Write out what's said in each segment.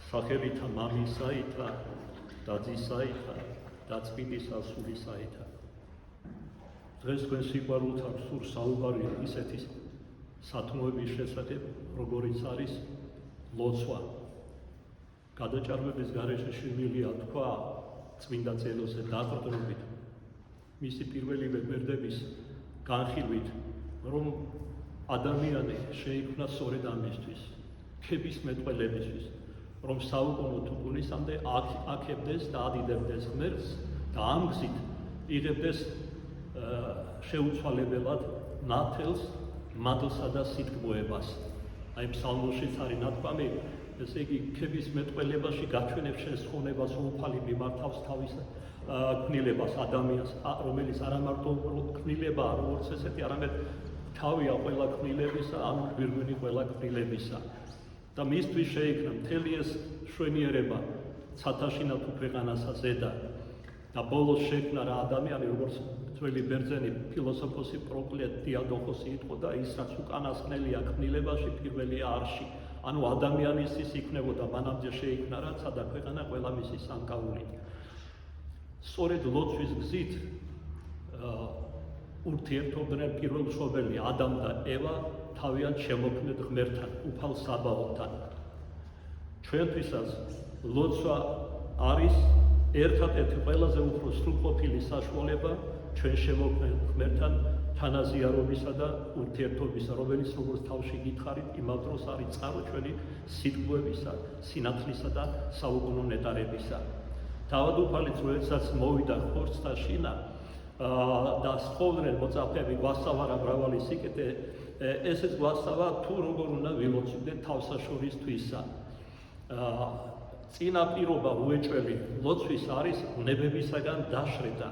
სახელითა მამისაითა დadzისაითა და წმინდისა სულისაითა. დღეს თქვენ სიყვარულთან სულ საუბარია ისეთის სათნოების შესახებ, როგორიც არის ლოცვა. გადაჭარბების გარეშე შემიძლია თქვა წმინდა წერილზე დაყრდნობით მისი პირველივე გვერდების განხილვით, რომ ადამიანი შეიქმნა სწორედ ამისთვის, ქების მეტყველებისთვის, რომ საუკუნო თუ გულისამდე აქებდეს და ადიდებდეს ღმერთს და ამ გზით იღებდეს შეუცვალებელად ნათელს, მადლსა და სიტყვოებას. აი ფსალმოშიც არის ნათქვამი, ესე იგი ქების მეტყველებაში გაჩვენებს შენს ხონებას, უფალი მიმართავს თავის ქმნილებას ადამიანს, რომელიც არა მარტო ქმნილებაა, როგორც ესეთი, არამედ თავია ყველა ქმნილებისა, ანუ გვირგვინი ყველა ქმნილებისა. და მისთვის შეიქმნა მთელი ეს შვენიერება, ცათაშინა თუ ქვეყანასა ზედა. და ბოლოს შექმნა რა ადამიანი, როგორც ძველი ბერძენი ფილოსოფოსი პროკლეტ დიადოხოსი იტყოდა, ის რაც უკანასკნელია ქმნილებაში, პირველია არში. ანუ ადამიანისთვის იქნებოდა, მანამდე შეიქმნა რაცა და ქვეყანა ყველა მისი სამკაულით. სწორედ ლოცვის გზით ურთიერთობდნენ პირველმშობელი ადამ და ევა თავიანთ შემოქმნილ ღმერთთან, უფალ საბაოთთან. ჩვენთვისაც ლოცვა არის ერთადერთი ყველაზე უფრო სრულყოფილი საშუალება ჩვენ შემოქმნილ ღმერთთან თანაზიარობისა და ურთიერთობისა, რომელიც როგორც თავში გითხარით, იმავ დროს არის წყარო ჩვენი სიტყვებისა, სინათლისა და საუკუნო ნეტარებისა. თავადუფალიც, როდესაც მოვიდა ხორცთა შინა და სწავლდნენ მოწაფეები გვასწავლა მრავალი სიკეთე, ესეც გვასწავლა თუ როგორ უნდა ვილოცვდეთ თავსაშორისთვისა. წინა პირობა უეჭველი ლოცვის არის ნებებისაგან დაშრედა,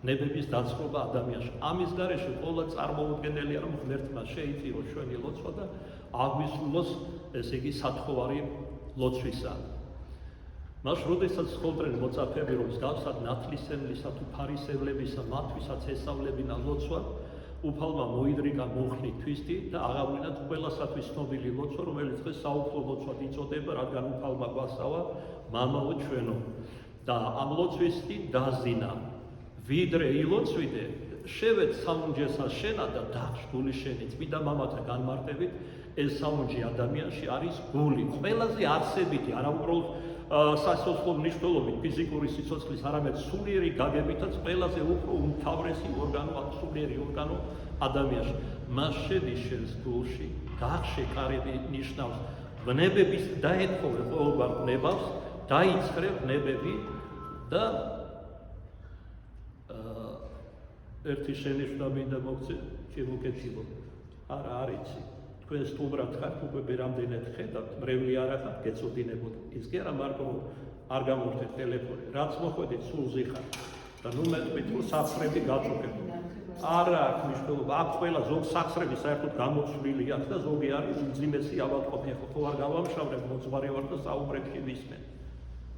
ნებების დაწყობა ადამიანში. ამის გარეშე ყველა წარმოუდგენელია, რომ ღმერთმა შეიწიროს ჩვენი ლოცვა და აგვისრულოს, ესე იგი, სათხოვარი ლოცვისა. მას როდესაც ცხოვრობდნენ მოწაფეები, რომ მსგავსად ნათლისმცემლისა თუ ფარისევლებისა მათვისაც ესწავლებინა ლოცვა, უფალმა მოიდრიგა მოხნი თვისტი და აღავლინათ ყველასათვის ცნობილი ლოცვა, რომელიც დღეს საუფლო ლოცვად იწოდება, რადგან უფალმა გვასწავლა მამაო ჩვენო. და ამ ლოცვისთი დაზინა, ვიდრე ილოცვიდე, შევეც საუნჯესა შენა და დახშგული შენი. წმინდა მამათა განმარტებით, ეს საუნჯი ადამიანში არის გული, ყველაზე არსებითი, არა უბრალოდ სასიცოცხლო მნიშვნელობით ფიზიკური სიცოცხლის, არამედ სულიერი გაგებითაც ყველაზე უფრო უმთავრესი ორგანო, სულიერი ორგანო ადამიანში. მას შედის შენს გულში, გახშე კარები ნიშნავს ვნებების დაეთხოვე ყოველგვარ ვნებას, დაიცხრე ვნებები და ერთი შენიშვნა მინდა მოგცე, შემოგეცილო. არა არიცი. თქვენ სტუმრად ხართ, უკვე ბერამდენად ხედავთ, მრევლი არ ახართ, გეწოდინებოდ. ის კი არა მარტო არ გამორთეთ ტელეფონი, რაც მოხვედით სულზე ხართ და ნუ მეტყვით, რომ სახსრები გაწუხებთ. არა აქვს მნიშვნელობა, აქ ყველა ზოგ სახსრები საერთოდ გამოცვლილი აქვს და ზოგი არის მძიმესი ავადმყოფი, ხო არ გავამშავებ, მოძღვარი ვარ და საუბრებში ვისმენ.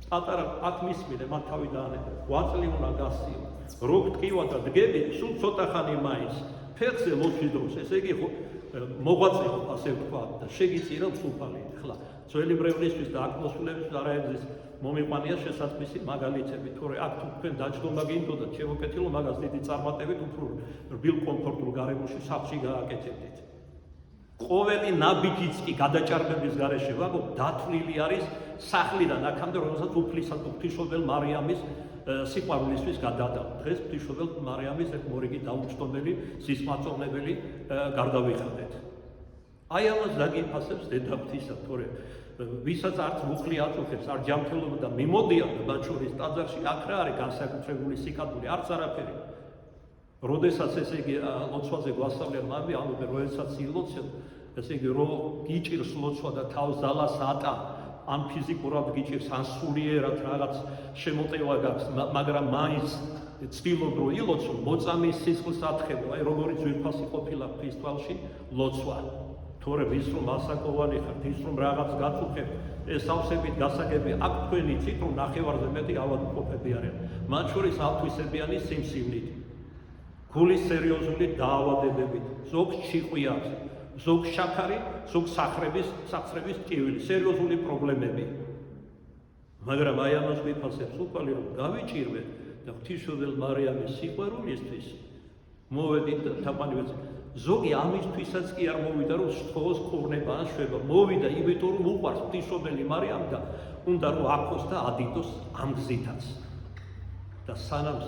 პატარა აქ მისმინე, მათ თავი დაანებო, ღვაწლი უნდა გასცილო. რო გტკივა და დგები, სულ ცოტა ხანი მაინც. ფეხზე ლოცვის დროს, ესე იგი მოღვაწეო, ასე ვთქვათ, და შეგიწირა უფალი. ხლა, ძველი მრევლისთვის და აქ მოსულების არაერთის მომიყვანია შესაძლისი მაგალითები, თორე აქ თქვენ დაჯდომა გინდოდათ, შემოკეთილო მაგას დიდი წარმატებით უფრო რბილ კომფორტულ გარემოში სახლში გააკეთებდით. ყოველი ნაბიჯიც კი გადაჭარბების გარეშე ვაგო დათვლილი არის სახლიდან აქამდე, რომელსაც უფლისა თუ ღვთისმშობელ მარიამის სიყვარულისთვის გადადა. დღეს ღვთისმშობელ მარიამის ერთ მორიგი დაუჯდომელი, სისმაწოვნებელი გარდავიხადეთ. აი ამას დაგიფასებს დედა ღვთისა, თორე ვისაც არც მუხლი აწუხებს, არ ჯანმრთელობა და მიმოდიან მათ შორის ტაძარში, აქ რა არის განსაკუთრებული სიკადული, არც არაფერი. როდესაც ესე იგი ლოცვაზე გვასწავლიან მამები, ანუ როდესაც ილოცენ, ესე იგი რო გიჭირს ლოცვა და თავს ძალას ატან, ან ფიზიკურად გიჭირს, ან სულიერად რაღაც შემოტევა გაქვს, მაგრამ მაინც ცდილობ რომ ილოცო, მოწამის სისხლს ათხებო, აი როგორი ძვირფასი ყოფილა ფისტვალში ლოცვა. თორე ვის რომ ასაკოვანი ხართ, ის რომ რაღაც გაწუხებ, ეს ავსებით გასაგები, აქ თქვენი ცით რომ ნახევარზე მეტი ავადმყოფები არიან. მათ შორის ავთვისებიანი სიმსივნით, გულის სერიოზული დაავადებებით, ზოგ ჩიყვი აქვს, ზოგ შაქარი, ზოგ სახსრების ტკივილი, სერიოზული პრობლემები. მაგრამ აი ამას ვიფასებს უფალი რომ გავიჭირვეთ და ღვთისმშობელ მარიამის სიყვარულისთვის მოვედით და თაყვანივით ზოგი ამისთვისაც კი არ მოვიდა რომ სთხოვოს ქურნება ან შვება მოვიდა იმიტომ რომ უყვარს ღვთისმშობელი მარიამ და უნდა რომ აქოს და ადიდოს ამ გზითაც და სანამ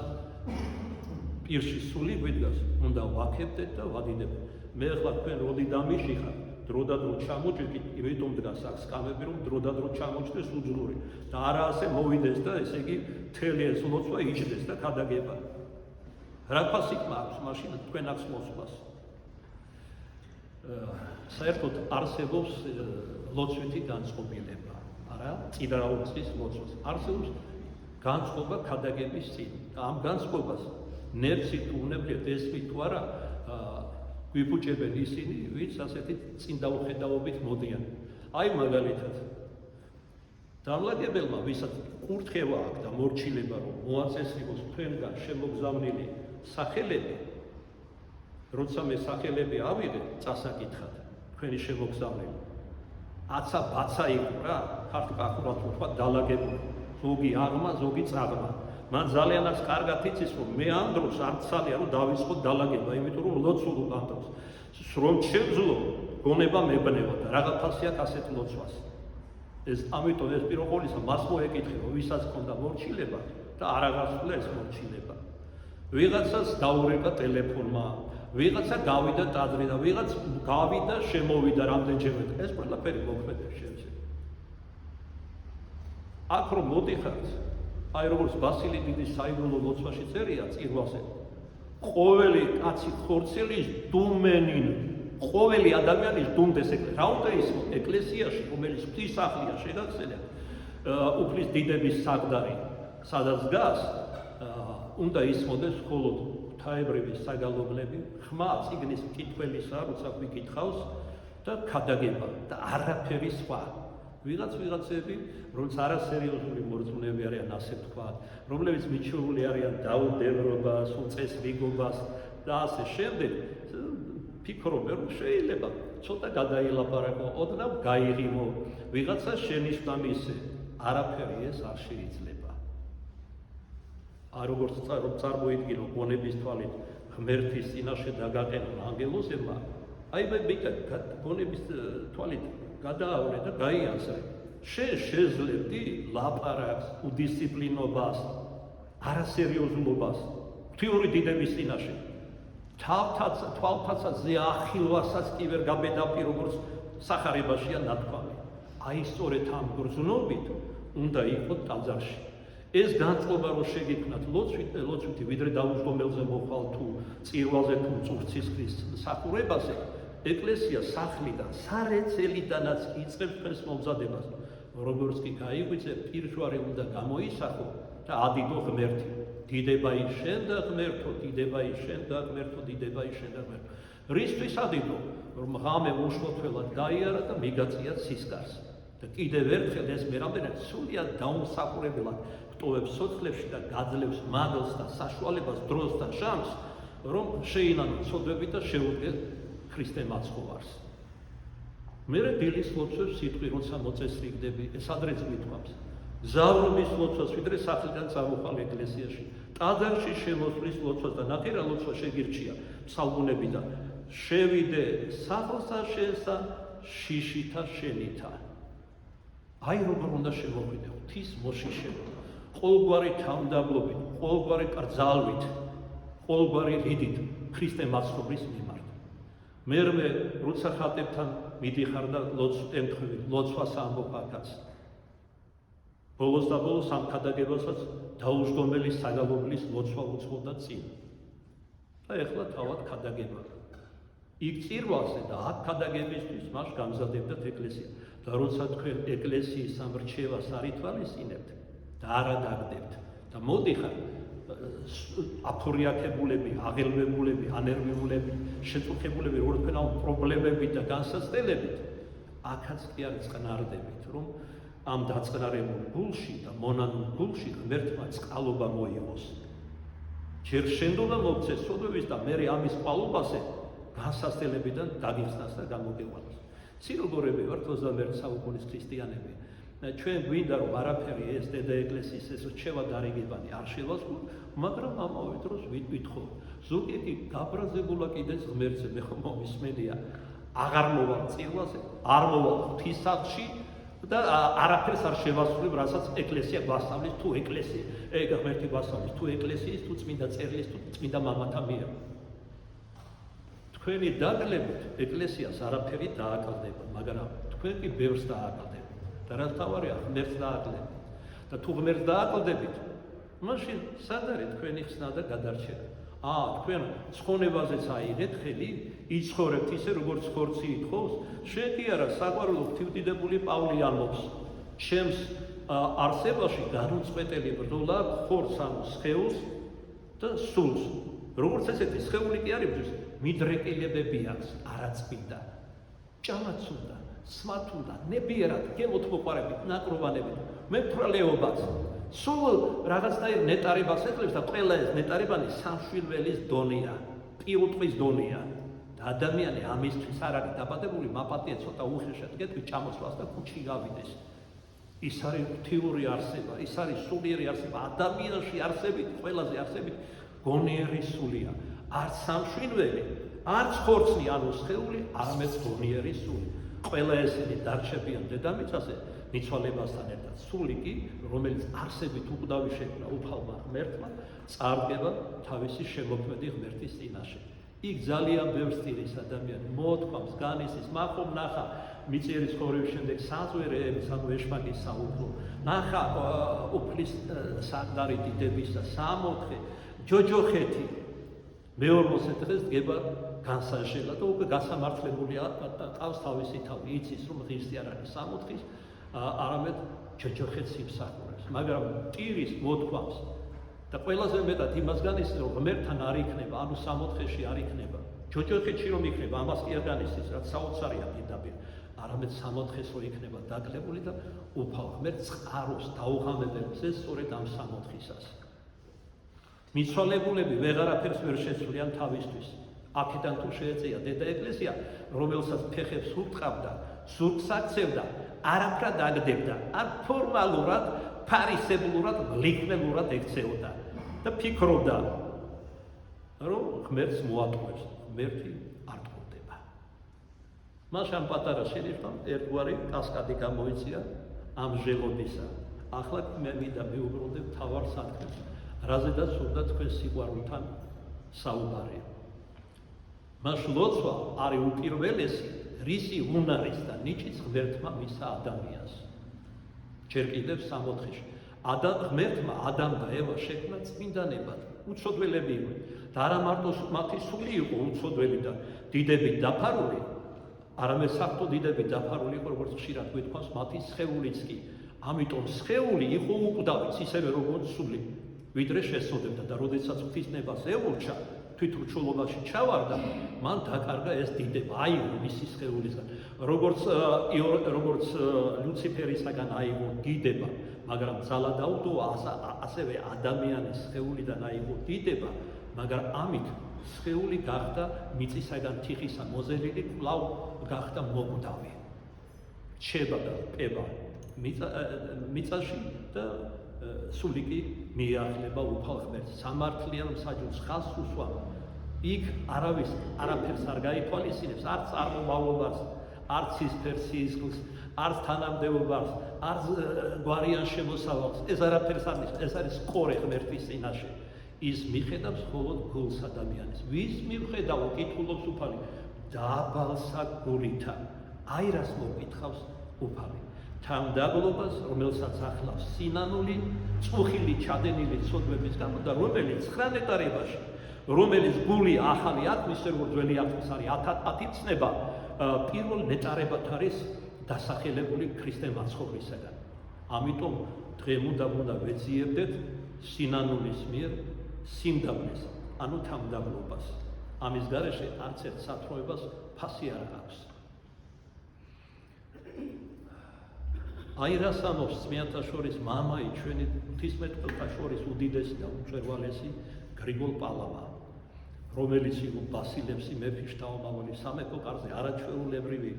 პირში სული გვიდგას უნდა ვაქებდეთ და ვადიდებდეთ მე ახლა თქვენ როდი დამიშიხა დრო და დრო ჩამოჭიდით იმიტომ დგას აქ სკამები რომ დრო და დრო ჩამოჭდეს უძლური და არა ასე მოვიდეს და ესე იგი მთელი ეს ლოცვა იჭდეს და გადაგება რა ფასიკმა აქვს მაშინ თქვენ აქვს მოსვლას საერთოდ არსებობს ლოცვითი განწყობილება არა წინააღმდეგ ლოცვას არსებობს განწყობა ქადაგების წინ და ამ განწყობას ნერვი თუ უნებლიეთ ესმით თუ არა გვიფუჭებენ ისინი ვინც ასეთი წინდაუხედაობით მოდიან აი მაგალითად დამლაგებელმა ვისაც კურთხევა აქვს და მორჩილება რომ მოაწესრიგოს თქვენგან შემოგზავნილი სახელები როცა მე სახელები ავიღე წასაკითხად თქვენი შემოგზავნილი აცა ბაცა იყო რა ქართკახურად ვთქვა დალაგებული ზოგი აღმა ზოგი წაღმა მან ძალიანაც კარგად იცის რომ მე ამ დროს არ ცალია რომ დავიწყო დალაგება იმიტომ რომ ლოცულობ ამ დროს რომ შევძლო გონება მებნევა და რაღა ფასი აქვს ასეთ ლოცვას ეს ამიტომ ეს პირველ ყოვლისა მას მოეკითხე რომ ვისაც ჰქონდა მორჩილება და არ აღასრულა ეს მორჩილება ვიღაცას დაურეკა ტელეფონმა ვიღაცა გავიდა ტაძრი და ვიღაც გავიდა შემოვიდა რამდენჯერმე ეს ყველაფერი მოქმედებს შეიძლება აქ რომ მოდიხართ აი როგორც ბასილი დიდის საიდუმლო ლოცვაში წერია წირვაზე ყოველი კაცი ხორცელის დუმენინ ყოველი ადამიანის დუმდეს რა უნდა ის ეკლესიაში რომელიც ღვთისახლია შეგახსენე უფლის დიდების საგდარი სადაც დგას უნდა ისმოდეს მხოლოდ ღვთაებრივი საგალობლები ხმა წიგნის მკითხველისა როცა გვიკითხავს და ქადაგება და არაფერი სხვა ვიღაცები რომელიც არასერიოზული მორწმუნეები არიან ასე ვთქვათ რომლებიც მიჩვეული არიან დაუდევრობას უწესრიგობას და ასე შემდეგ ფიქრობენ რომ შეიძლება ცოტა გადაილაპარაკო ოდნავ გაიღიმო ვიღაცა შენიშვნა მისცე არაფერი ეს არ შეიძლება არ როგორც წარმოიდგინო გონების თვალით ღმერთის წინაშე დაგაყენონ ანგელოზებმა აი მე გონების თვალით გადაავნე და გაიაზრე შეძლებდი ლაპარაკს უდისციპლინობას არასერიოზულობას ღვთიური დიდების წინაშე თვალთაცაზე ახილვასაც კი ვერ გაბედავდი როგორც სახარებაშია ნათქვამი აი სწორედ ამ გრძნობით უნდა იყო ტაძარში ეს განწყობა რომ შეგიქმნათ ლოცვითი ვიდრე დაუჯდომელზე მოხვალ თუ წირვალზე თუ წურცისხლის სახურებაზე ეკლესია სახლიდან სარეცელიდანაც იწყებს თქვენს მომზადებას როგორც კი გაიღვიძე პირჯვარი უნდა გამოისახო და ადიდო ღმერთი დიდება ის შენ და ღმერთო დიდება ის შენ და ღმერთო დიდება ის შენ და ღმერთო რისთვის ადიდო რომ ღამე უშლოთველად გაიარა და მიგაწია სისკარს და კიდევ ერთხელ ეს მე რამდენად სულიად დაუმსახურებლად ტოვებს სოცხლებში და გაძლევს მადლს და საშუალებას დროს და ჟამს რომ შეინანო ცოდვები და შეუდგეს ქრისტე მაცხოვარს მერე დილის ლოცვებს სიტყვი როცა მოწესრიგდები ეს ადრეც გვითხოვს ზავრობის ლოცვას ვიდრე სახლიდან წამოხვალ ეკლესიაში ტაძარში შემოსვლის ლოცვას და ნახე რა ლოცვა შეგირჩია ფსალმუნებიდან შევიდე სახლსა შენსა შიშითა შენითა აი როგორ უნდა შემოვიდე ღვთის მოშიშება ყოველგვარი თავმდაბლობით ყოველგვარი კრძალვით ყოველგვარი რიდით ქრისტე მაცხოვრის მიმართ მერმე როცა ხატებთან მიდიხარ და ლოცვას ამბობ აქაც ბოლოს და ბოლოს ამ ქადაგებასაც დაუჯდომელი საგალობლის ლოცვა უძღოდა წინ და ეხლა თავად ქადაგება იქ წირვალზე და აქ ქადაგებისთვის მას გამზადებდათ ეკლესია და როცა თქვენ ეკლესიის ამ რჩევას არ ითვალისწინებთ და არ ადაგდებთ და მოდიხარ აფორიაქებულები, აღელვებულები, ანერვიულები, შეწუხებულები, როგორ თქვენ ამ პრობლემებით და განსაცდელებით, აქაც კი არ წყნარდებით, რომ ამ დაწყნარებულ გულში და მონანულ გულში ღმერთმა წყალობა მოიღოს. ჯერ შენდობა მოგცეს სოდოვის და მერე ამის ყვალობაზე განსაცდელებიდან დაგიხსნას და გამოგევალოს. ციროგორები ვართ 21 საუკუნის ქრისტიანები. ჩვენ გვინდა რომ არაფერი ეს დედა ეკლესიის ეს რჩევა დარიგებანი არ შევასრულოთ, მაგრამ ამავე დროს ვითხოვ. ზოგიერთი გაბრაზებულა კიდეც ღმერთზე, მე ხომ მომისმენია, აღარ მოვალ წილვაზე, არ მოვალ ღვთისახში და არაფერს არ შევასრულებ, რასაც ეკლესია გვასწავლის, თუ ეკლესია, ღმერთი გვასწავლის, თუ ეკლესიის, თუ წმინდა წერილის, თუ წმინდა მამათა მიერ. თქვენი დაკლებებით ეკლესიას არაფერი დააკლდება, მაგრამ თქვენ კი ბევრს დააკლდებით. და რა თავარია, ღმერთს დააკლდებით. და თუ ღმერთს დააკლდებით, მაშინ სად არის თქვენი ხსნა და გადარჩენა? თქვენ ცხონებაზეც აიღეთ ხელი, იცხოვრებთ ისე, როგორც ხორცი ითხოვს, შენ კი არა, საყვარელო ღვთივდიდებული პავლე ამბობს, ჩემს არსებაში განუწყვეტელი ბრძოლა ხორცს ანუ სხეულს და სულს. როგორც ესეთი სხეული კი არის, მიდრეკილებები აქვს, არაწმინდა. ჭამაც უნდა, სმათ უნდა, ნებიერად, გემოთ მოყარებით, ნაკროვანებით, მემთვრალეობაც. სულ რაღაცნაირ ნეტარებას ეძლევს და ყველა ეს ნეტარებანი სამშვილველის დონეა, პირუტყვის დონეა. და ადამიანი ამისთვის არ არის დაბადებული, მაპატია ცოტა უხეშად გეტყვი, ჩამოსვლას და ქუჩი გავიდეს. ის არის ღვთიური არსება, ის არის სულიერი არსება, ადამიანში არსებით, ყველაზე არსებით გონიერი სულია. არც სამშვილველი, არც ხორცი ანუ სხეული, არამედ გონიერი სული. ყველა ესენი დარჩებიან დედამიწაზე მიცვალებასთან ერთად. სული კი, რომელიც არსებით უკვდავი შექმნა უფალმა ღმერთმა, წარდგება თავისი შემოქმედი ღმერთის წინაშე. იქ ძალიან ბევრს ტირის ადამიანი, მოთქვამს, განისის, მახომ ნახა მიწიერი ცხოვრების შემდეგ საზვერეების, ანუ ეშმაკის საუფლო, ნახა უფლის საგდარი დიდების და 64 ჯოჯოხეთი. მეორმოცე დღეს დგება განსაჟელა და უკვე გასამართლებულია ყავს თავისი თავი, იცის რომ ღირსი არ არის 64-ის, არამედ ჯოჯოხეთს იმსახურებს, მაგრამ ტირის მოთქვამს და ყველაზე მეტად იმას განისის რომ ღმერთთან არ იქნება, ანუ 64-ში არ იქნება. ჯოჯოხეთში რომ იქნება, ამას კი არ განისის, რაც საოცარია პირდაპირ, არამედ 64-ს რო იქნება დაკლებული და უფალ ღმერთს წყაროს დაუღამებელს ეს სწორედ ამ 64-ისას. მიცვალებულები ვეღარაფერს ვერ შეცვლიან თავისთვის. აქედან თუ შეეწია დედა ეკლესია, რომელსაც ფეხებს ურტყავდა, ზურგს აქცევდა, არაფრად აგდებდა, არ ფორმალურად, ფარისებლურად, ლიქნელურად ექცეოდა და ფიქრობდა, რომ ღმერთს მოატყუებს, ღმერთი არ ტყუდება. მას ამ პატარა შენიშვნამ ერთგვარი კასკადი გამოიწია ამ ჟელობისა. ახლა მე მინდა მივუბრუნდეთ მთავარ სათქმეს. რაზედაც უნდა თქვენ სიყვარულთან საუბარია. მას ლოცვა არის უპირველესი, რისი უნარის და ნიჭის ღმერთმა მისცა ადამიანს. ჯერ კიდევ 64-ში. ღმერთმა ადამ და ევა შექმნა წმინდანებად, უცოდველები იყვნენ. და არა მარტო მათი სული იყო უცოდველი და დიდებით დაფარული, არამედ საერთოდ დიდებით დაფარული იყო, როგორც ხშირად გვითქვას, მათი სხეულიც კი. ამიტომ სხეული იყო უკვდავიც, ისევე როგორც სული. ვიდრე შესწოდებდა და როდესაც ღვთისნებას ევურჩა, თვითურჩულობაში ჩავარდა, მან დაკარგა ეს დიდება, აიღო მისი სხეულისგან. როგორც ლუციფერისაგან აიღო დიდება, მაგრამ ძალა დაუდოა, ასევე ადამიანის სხეულიდან აიღო დიდება, მაგრამ ამით სხეული გახდა მიწისაგან თიხისა მოზელილი, კვლავ გახდა მოკვდავი. რჩება და პება მიწაში და სული კი მიახლება უფალ ღმერთს. სამართლიან მსაჯულს ხაზს უსვამ. იქ არაფერს არ გაითვალისწინებს, არც წარმომავლობას, არც სისფერს, სისხლს, არც თანამდებობას, არც გვარიან შემოსავალს. ეს არაფერს არ ნიშნავს, ეს არის სკორე ღმერთის წინაშე. ის მიხედავს მხოლოდ გულს ადამიანის. ვის მიხედავ, კითხულობს უფალი, დაბალსა გულითა. აი რას მოკითხავს უფალი. თამდაბლობას, რომელსაც ახლავს სინანული, წუხილი ჩადენილი ცოდვების გამო და რომელიც 9 ნეტარებაში, რომელიც გული ახალი ათმის, როგორც ძველი ათმის არის 10 ცნება, პირველ ნეტარებად არის დასახელებული ქრისტე მაცხოვრისაგან. ამიტომ დღემუნდა უნდა ვეძიებდეთ სინანულის მიერ სიმდაბლეს, ანუ თამდაბლობას. ამის გარეშე არც ერთ სათროებას ფასი არ აქვს. აი რას ამბობს წმინდანთა შორის მამაი, ჩვენი ღვთისმეტყველთა შორის უდიდესი და უჭერვალესი გრიგოლ პალავა, რომელიც იყო ბასილევსი მეფის შთამომავალი, სამეფო კარზე არაჩვეულებრივი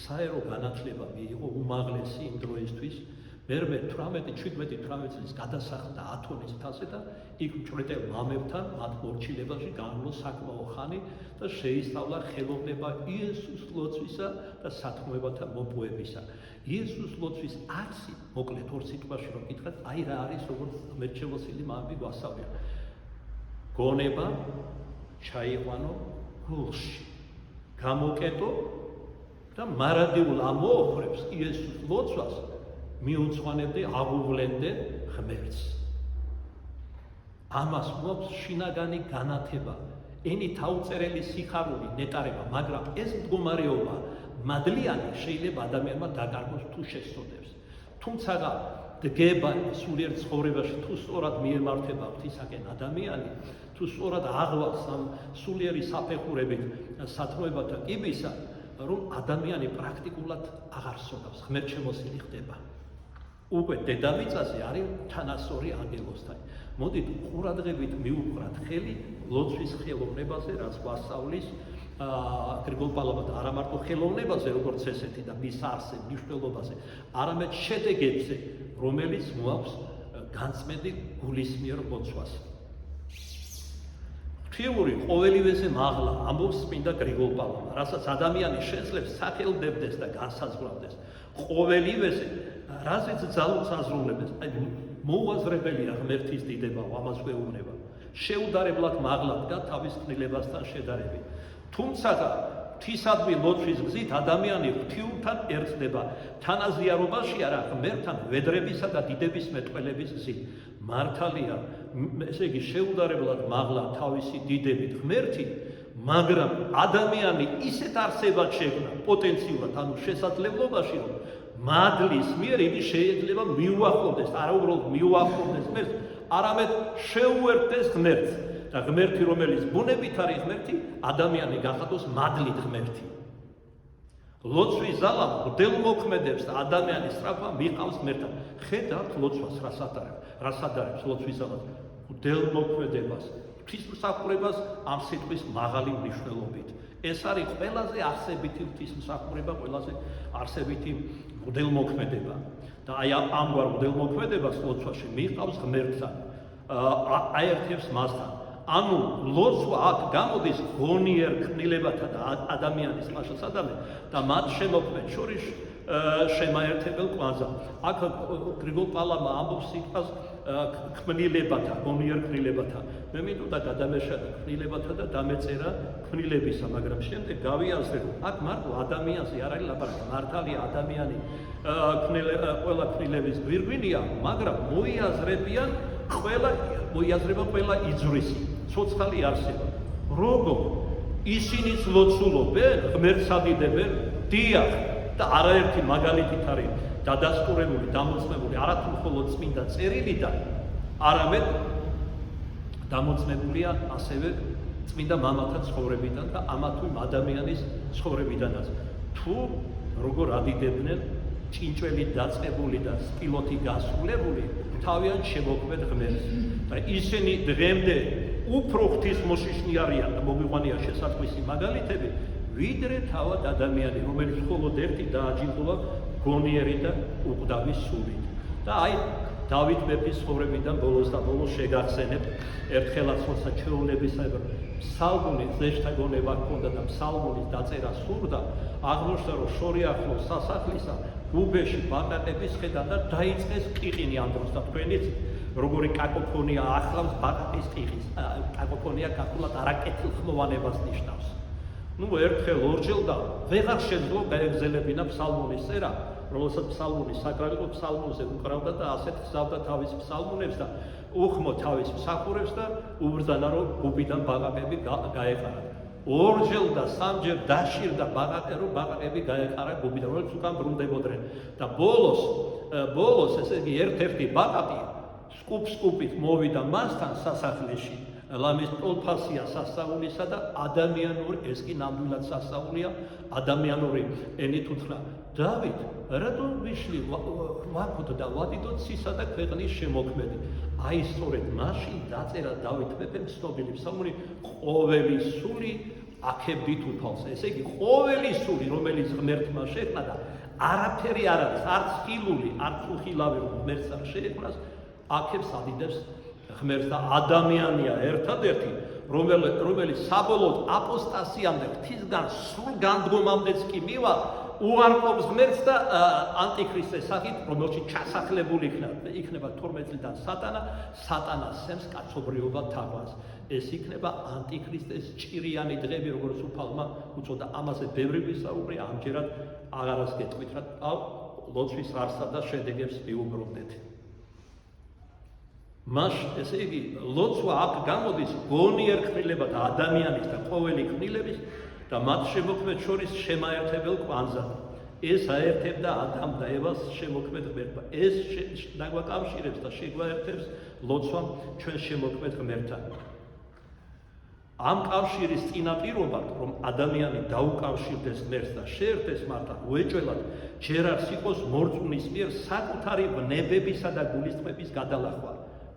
საერო განათლება მიიღო, უმაღლესი იმ დროისთვის, მერმე 18 წლის გადასახლდა ათონის თასზე და იქ მჭვრეტელ მამებთან მათ მორჩილებაში განვლო საკმაო ხანი და შეისწავლა ხელოვნება იესოს ლოცვისა და სათქმეებათა მოპოვებისა. იესოს ლოცვის არცი, მოკლედ ორ სიტყვაში რომ გითხრათ, აი რა არის როგორც მერჩევოსილი მამები გვასწავლიან. გონება ჩაიყვანო გულში, გამოკეტო და მარადიულ ამოოხრებს იესოს ლოცვას მიუძღვანებდე აღუვლენდე ღმერთს. ამას მოაქვს შინაგანი განათება, ენით აუწერელი სიხარული, ნეტარება, მაგრამ ეს მდგომარეობა მადლიანი შეიძლება ადამიანმა დაკარგოს თუ შესწოდებს. თუმცა დგება სულიერ ცხოვრებაში თუ სწორად მიემართება ღვთისაკენ ადამიანი, თუ სწორად აღვალს ამ სულიერი საფეხურებით სათქმეებათა კიბისა, რომ ადამიანი პრაქტიკულად აღარ სოდავს, ღმერთშემოსილი ხდება. უკვე დედამიწაზე არის თანასწორი ანგელოსთან. მოდით ყურადღებით მიუყრათ ხელი ლოცვის ხელოვნებაზე, რაც გვასწავლის გრიგოლ პალამა და არა მარტო ხელოვნებაზე, როგორც ესეთი და მის არსებ მნიშვნელობაზე, არამედ შედეგებზე, რომელიც მოაქვს განწმენდი გულის მიერ ლოცვას. ღვთიური ყოველივეზე მაღლა ამბობს წმინდა გრიგოლ პალამა, რასაც ადამიანი შეძლებს სახელდებდეს და განსაზღვრავდეს. ყოველივეზე რაზეც ძალუց აზროვნებს, მოუაზრებელია ღმერთის დიდება, ამას გვეუბნება. შეუდარებლად მაღლა დგა თავის კნილებასთან შედარებით. თუმცა ღვთისადმი ლოცვის გზით ადამიანი ღვთიურთან ერთდება, თანაზიარობაში არა ღმერთთან ვედრებისა და დიდების მეტყველების გზით. მართალია, ესე იგი შეუდარებლად მაღლა თავისი დიდებით ღმერთი, მაგრამ ადამიანი ისეთ არსებად შექმნა პოტენციურად, ანუ შესაძლებლობაში, რომ მადლის მიერ იგი შეიძლება მიუახლოვდეს, არა უბრალოდ მიუახლოვდეს ღმერთს, არამედ შეუერთდეს ღმერთს. და ღმერთი, რომელიც ბუნებით არის ღმერთი, ადამიანი გახადოს მადლით ღმერთი. ლოცვის ზალა მგდელმოქმედებს და ადამიანის სწრაფვა მიყავს ღმერთთან. ხედავთ ლოცვას რას ადარებს ლოცვის ზალა? მგდელმოქმედებას, ღვთისმსახურებას ამ სიტყვის მაღალი მნიშვნელობით. ეს არის ყველაზე არსებითი ღვთისმსახურება, ყველაზე არსებითი მგდელმოქმედება. და აი ამგვარ მგდელმოქმედებას ლოცვაში მიყავს ღმერთთან, აერთებს მასთან. ანუ ლოცვა აქ გამოდის გონიერ კნილებათა და ადამიანის მაშასადამე და მათ შემოქმედ შორის შემაერთებელ კვანძად. აქ გრიგოლ პალამა ამბობს სიტყვას კნილებათა, გონიერ კნილებათა. მე მინდოდა გადამეშალა კნილებათა და დამეწერა კნილებისა, მაგრამ შემდეგ გავიაზრე, რომ აქ მარტო ადამიანზე არ არის ლაპარაკი, მართალია ადამიანი ყველა კნილების გვირგვინია, მაგრამ მოიაზრება ყველა იძვრისი, ცოცხალი არსება. როგორ ისინიც ლოცულობენ, ღმერთს ადიდებენ, დიახ, და არაერთი მაგალითით არის დადასტურებული, დამოწმებული არათუ მხოლოდ წმინდა წერილიდან, არამედ დამოწმებულია ასევე წმინდა მამათა ცხოვრებიდან და ამა თუ იმ ადამიანის ცხოვრებიდანაც. თუ როგორ ადიდებდნენ ჭინჭველი დაწყებული და სპილოთი გასრულებული თავიანთ შემოქმედ ღმერთს. და ისინი დღემდე უფრო ღვთისმოშიშნი არიან და მოგვიყვანია შესაძყვისი მაგალითები, ვიდრე თავად ადამიანი, რომელიც მხოლოდ ერთი დააჯილდოვა გონიერი და უკვდავი სულით. და აი დავით მეფის ცხოვრებიდან ბოლოს და ბოლოს შეგახსენებ, ერთხელაც როცა ჩვეულებისაებრ ფსალმუნის ზეშთა გონება ჰქონდა და ფსალმუნის დაწერა სურდა, აღმოჩნდა, რომ შორი ახლოს სასახლისა გუბეში ბაყაყების ხედან და დაიწყეს ყიყინი ამ დროს და თქვენიც როგორი კაკოფონია ახლავს ბაყაყის ყიყის. კაკოფონია გაკულად არაკეთილხმოვანებას ნიშნავს. ერთხელ ორჯერ და ვეღარ შეძლო გაეგზელებინა ფსალმუნის წერა, რომელსაც ფსალმუნის საკრალო ფსალმუნზე უკრავდა და ასეთ გზავდა თავის ფსალმუნებს და უხმო თავის მსახურებს და უბრძანა, რომ გუბიდან ბაყაყები გაეყარა. ორჯერ და სამჯერ დაშირდა ბაყაყე, რომ ბაყაყები გაეყარა გუბიდან, რომელიც უკან ბრუნდებოდნენ. და ბოლოს ესე იგი ერთ-ერთი ბაყაყი სკუპ-სკუპით მოვიდა მასთან სასახლეში. ლამის ტოლფასია სასწაულისა და ადამიანური, ეს კი ნამდვილად სასწაულია, ადამიანური ენით უთხრა, დავით, რატომ ვიშლი ვაქოთ და ვადიდოთ ცისა და ქვეყნის შემოქმედი. აი სწორედ მაშინ დაწერა დავით მეფემ ცნობილი ფსალმუნი, ყოველი სული აქებდით უფალს. ესე იგი, ყოველი სული, რომელიც ღმერთმა შექმნა და არაფერი არ არის, არც ხილული, არც უხილავი რომ ღმერთს არ შეექმნას, აქებს ადიდებს ღმერთს და ადამიანია ერთადერთი, რომელიც საბოლოოდ აპოსტასიამდე ღვთისგან სრულ განდგომამდეც კი მივა, უარყოფს ღმერთს და ანტიქრისტეს სახით, რომელშიც ჩასახლებული იქნება 12 წლიდან სატანას სემს კაცობრიობა თაგვას. ეს იქნება ანტიქრისტეს ჭირიანი დღები, როგორც უფალმა უწოდა. ამაზე ბევრი ვისაუბრე, ამჯერად აღარას გეტყვით, რა ლოცვის არსა და შედეგებს ვიუბრუნდეთ. მას, ესე იგი, ლოცვა აქ გამოდის გონიერ ქმნილება და ადამიანის და ყოველი ქმნილების და მათ შემოქმედ შორის შემაერთებელ კვანძად. ეს აერთებდა ადამ და ევას შემოქმედ ღმერთმა. ეს დაგვაკავშირებს და შეგვაერთებს ლოცვამ ჩვენ შემოქმედ ღმერთთან. ამ კავშირის წინაპირობად, რომ ადამიანი დაუკავშირდეს ღმერთს და შეერთდეს მათთან, უეჭველად ჯერ არ იყოს მორწმუნის მიერ საკუთარი ვნებებისა და გულისწყმების გადალახვა.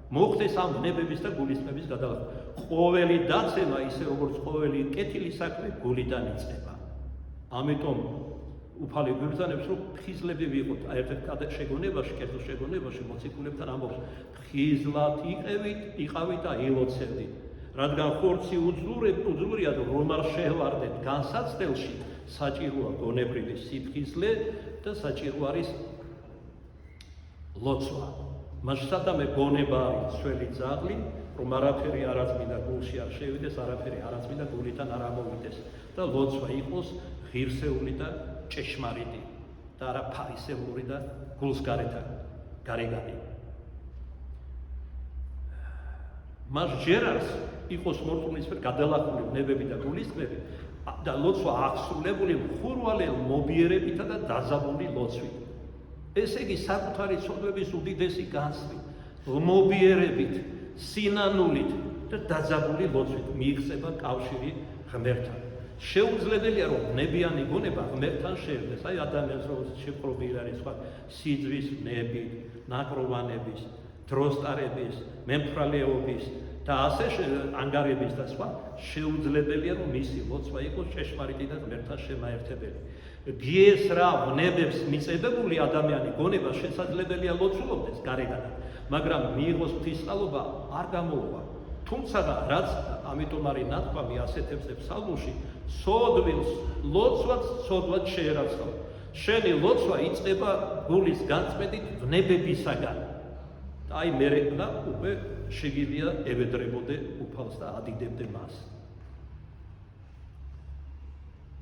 მოხდეს ამ ვნებების და გულისწყმების გადალახვა. ყოველი დაცემა, ისე როგორც ყოველი კეთილი საქმე, გულიდან იწყება. ამიტომ უფალი გვიბრძანებს, რომ ფხიზლები ვიყოთ. ერთ-ერთ შეგონებაში, კერძო შეგონებაში მოციქულებთან ამბობს, ფხიზლად იყავით და ილოცებდით. რადგან ხორცი უძლურია, რომ არ შეჰვარდეთ განსაცდელში, საჭიროა გონებრივი სიფხიზლე და საჭირო არის ლოცვა. მასშტაბამე გონება არის ძველი ძაღლი, რომ არაფერი არაწმინდა გულში არ შევიდეს, არაფერი არაწმინდა გულიდან არ ამოვიდეს და ლოცვა იყოს ღირსეული და ჭეშმარიტი და არა ფარისევლური და გულს გარეგანი. მას ჯერ არის იყოს მორწმუნის მიერ გადალახული ვნებები და გულისწყმები და ლოცვა აღსრულებული მხურვალე მობიერებითა და დაზაბული ლოცვით. ესე იგი საკუთარი ცოდვების უდიდესი განცდით, მობიერებით, სინანულით და დაძაბული ლოცვით მიიღწება კავშირი ღმერთთან. შეუძლებელია რომ ვნებიანი გონება ღმერთთან შეერთდეს. აი ადამიანს როგორც შეპყრობილი არის სხვა სიძვის ვნებით, ნაკროვანების, დროსტარების, მემხრალეობის და ასე ანგარების და სხვა, შეუძლებელია რომ მისი ლოცვა იყოს ჭეშმარიტი და ღმერთთან შემაერთებელი. გიეს რა ვნებებს მიწებებული ადამიანი გონება შესაძლებელია ლოცულობდეს გარეგანად, მაგრამ მიიღოს ღვთისწყალობა არ გამოვა. თუმცა რაც ამიტომ არის ნათქვამი ასეთებს ფსალმუში, სოდვილს ლოცვაც სოდვად შეერაცხავ. შენი ლოცვა იწყება გულის განწმენდით ვნებებისაგან. აი მერე და უკვე შეგიძლია ევედრებოდე უფალს და ადიდებდე მას.